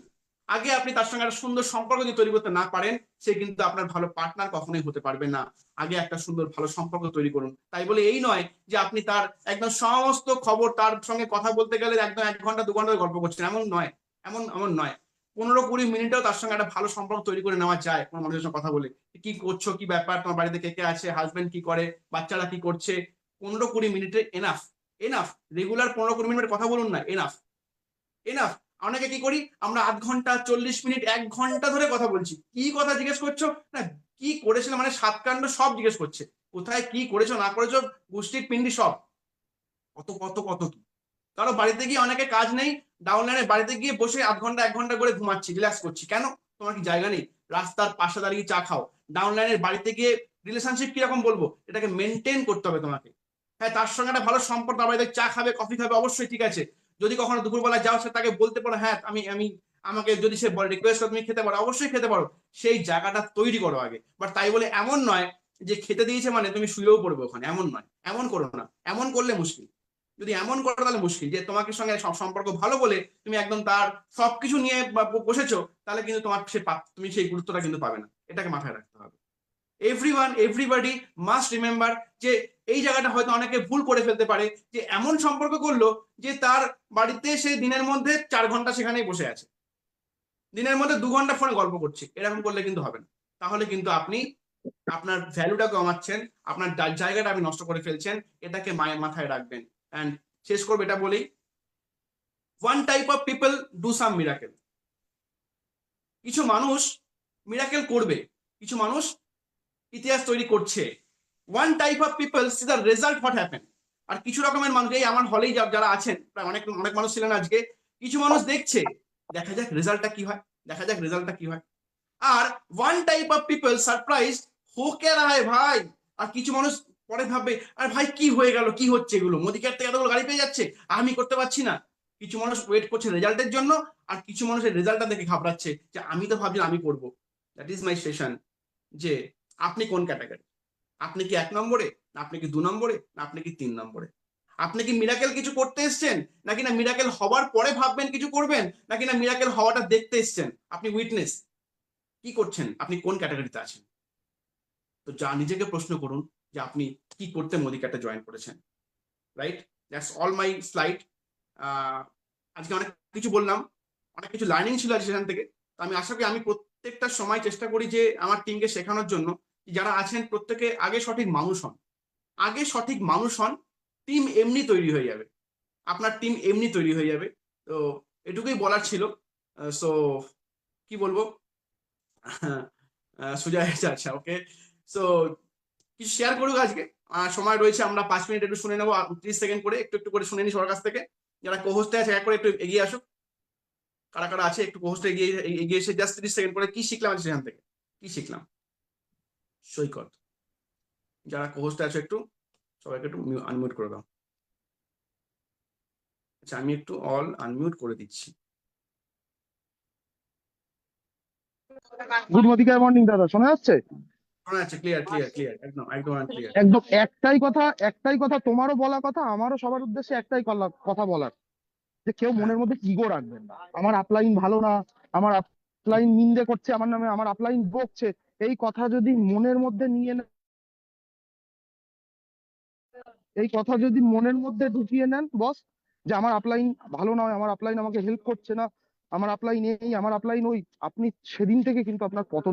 আগে আপনি তার সঙ্গে একটা সুন্দর সম্পর্ক যদি তৈরি করতে না পারেন, সে কিন্তু আপনার ভালো পার্টনার কখনোই হতে পারবে না। আগে একটা সুন্দর ভালো সম্পর্ক তৈরি করুন। তাই বলে এই নয় যে আপনি তার একদম সমস্ত খবর, তার সঙ্গে কথা বলতে গেলে একদম 1 ঘন্টা 2 ঘন্টা গল্প করছেন, এমন নয়। এমন নয়। 15-20 মিনিটেও তার সঙ্গে একটা ভালো সম্পর্ক তৈরি করে নেওয়া যায় কোনো মানুষের সঙ্গে কথা বলে। কি করছো, কি ব্যাপার, তোমার বাড়িতে কে কে আছে, হাজবেন্ড কি করে, বাচ্চারা কি করছে, 15-20 মিনিটে এনাফ। এনাফ। রেগুলার 15-20 মিনিট কথা বলুন না, এনাফ। এনাফ। অনেকে কি করি আমরা, 0.5 ঘন্টা 40 মিনিট 1 ঘন্টা ধরে কথা বলছি, কি কথা জিজ্ঞেস করছো না, কি করেছিল মানে 7 কাণ্ড সব জিজ্ঞেস করছে, কোথায় কি করেছো না করেছো, গোষ্ঠীর পিন্ডি সব, কত কত কত কি। কারো বাড়িতে গিয়ে অনেকে কাজ নেই, ডাউনলাইনে বাড়িতে গিয়ে বসে 0.5 ঘন্টা 1 ঘন্টা করে ঘুমাচ্ছি, রিল্যাক্স করছি, কেন? তোমার কি জায়গা নেই? রাস্তার পাশে দাঁড়িয়ে চা খাও। ডাউনলাইনের বাড়িতে গিয়ে রিলেশনশিপ কিরকম বলবো, এটাকে মেনটেন করতে হবে তোমাকে। হ্যাঁ, তার সঙ্গে একটা ভালো সম্পর্ক, তার বাড়িতে চা খাবে, কফি খাবে, অবশ্যই ঠিক আছে। যদি কখনো দুপুরবেলা যাও, সে তাকে বলতে পারো হ্যাঁ আমি আমি আমাকে যদি সে রিকোয়েস্ট করে তুমি খেতে পারো, অবশ্যই খেতে পারো। সেই জায়গাটা তৈরি করো আগে। বাট তাই বলে এমন নয় যে খেতে দিয়েছে মানে তুমি শুয়েও পড়বে ওখানে, এমন নয়। এমন করো না, এমন করলে মুশকিল। যদি এমন করো তাহলে মুশকিল, যে তোমাকে সঙ্গে সম্পর্ক ভালো বলে তুমি একদম তার সবকিছু নিয়ে বসেছো, তাহলে কিন্তু তোমার তুমি সেই গুরুত্বটা কিন্তু পাবে না। এটাকে মাথায় রাখতে হবে। এভরিবডি মাস্ট রিমেম্বার যে এই জায়গাটা হয়তো অনেকে ভুল করে ফেলতে পারে, যে এমন সম্পর্ক করলো যে তার বাড়িতে সে দিনের মধ্যে 4 ঘন্টা সেখানেই বসে আছে, দিনের মধ্যে 2 ঘন্টা ফোনে গল্প করছে, এরকম করলে কিন্তু হবে না। তাহলে কিন্তু আপনি আপনার ভ্যালুটা কমাচ্ছেন, আপনার জায়গাটা আপনি নষ্ট করে ফেলছেন। এটাকে মাথায় রাখবেন। অ্যান্ড শেষ করবো এটা বলেই, one type of people do some miracle. কিছু মানুষ মিরাকেল করবে, কিছু মানুষ ইতিহাস তৈরি করছে। One type of people see the result what happen. আর কিছু রকমের মানুষ, এই আমার হলেই যারা আছেন প্রায় অনেক অনেক মানুষ ছিলেন আজকে, কিছু মানুষ দেখছে, দেখা যাক রেজাল্টটা কি হয়, দেখা যাক রেজাল্টটা কি হয়। আর one type of people surprise হো কে রাহা হ্যায় ভাই। আর কিছু মানুষ পরে ভাববে, আর ভাই কি হয়ে গেল, কি হচ্ছে এগুলো, মোদিকার থেকে এতগুলো গাড়ি পেয়ে যাচ্ছে, আমি করতে পারছি না। কিছু মানুষ ওয়েট করছে রেজাল্টের জন্য, আর কিছু মানুষের রেজাল্টটা দেখে ঘাবড়াচ্ছে যে আমি তো ভাবছি আমি করবো। দ্যাট ইজ মাই সেশন, যে আপনি কোন ক্যাটাগরি, আপনি কি 1 নম্বরে, না আপনি কি 2 নম্বরে, না আপনি কি 3 নম্বরে? আপনি কি মিরাকেল কিছু করতে এসছেন, নাকি না মিরাকেল হওয়ার পরে ভাববেন কিছু করবেন, নাকি না মিরাকেল হওয়াটা দেখতে এসছেন? আপনি উইটনেস, কি করছেন, আপনি কোন ক্যাটাগরিতে আছেন? তো যা নিজেকে প্রশ্ন করুন যে আপনি কি করতে মোদিকাটা জয়েন করেছেন। Right, that's all my slide. আজকে অনেক কিছু বললাম, অনেক কিছু লার্নিং ছিল আজ সেখান থেকে। তো আমি আশা করি আমি প্রত্যেকটা সময় চেষ্টা করি যে আমার টিমকে শেখানোর জন্য, যারা আছেন প্রত্যেকে আগে সঠিক মানুষ হন, আগে সঠিক মানুষ হন, টিম এমনি তৈরি হয়ে যাবে, আপনার টিম এমনি তৈরি হয়ে যাবে। তো এটুকুই বলার ছিল। সো কি বলবো, সোজা আচ্ছা ওকে। সো কিছু শেয়ার করুক আজকে, সময় রয়েছে, আমরা 5 মিনিট একটু শুনে নেবো, 30 সেকেন্ড করে একটু একটু করে শুনে নি সবার কাছ থেকে। যারা কোহোস্টে আছে এক করে একটু এগিয়ে আসুক, কারা কারা আছে একটু কোহোস্টে এগিয়ে এগিয়ে এসে জাস্ট 30 সেকেন্ড করে কি শিখলাম সেখান থেকে, কি শিখলাম। সৈকত, যারা কোহোস্টে আছে একটু সবাইকে একটু আনমিউট করে দাও। আচ্ছা আমি একটু অল আনমিউট করে দিচ্ছি। গুড মর্নিং দাদা, শোনা যাচ্ছে? শোনা যাচ্ছে, ক্লিয়ার ক্লিয়ার ক্লিয়ার, একদম একদম ক্লিয়ার। একদম একটাই কথা তোমারও বলা কথা, আমারও সবার উদ্দেশ্যে একটাই কথা বলার, যে কেউ মনের মধ্যে ইগো রাখবেন না। আমার আপলাইন ভালো না, আমার আপলাইন নিন্দে করছে আমার নামে, আমার আপলাইন বকছে, এই কথা যদি মনের মধ্যে নিয়ে নেন, এই কথা যদি মনের মধ্যে ঢুকিয়ে নেন বস, যে আমার আপলাইন ভালো নয়, আমার আপলাইন আমাকে হেল্প করছে না, আমার আপলাইন এই, আমার আপলাইন ওই, আপনি সেদিন থেকে কিন্তু আপনার পতন।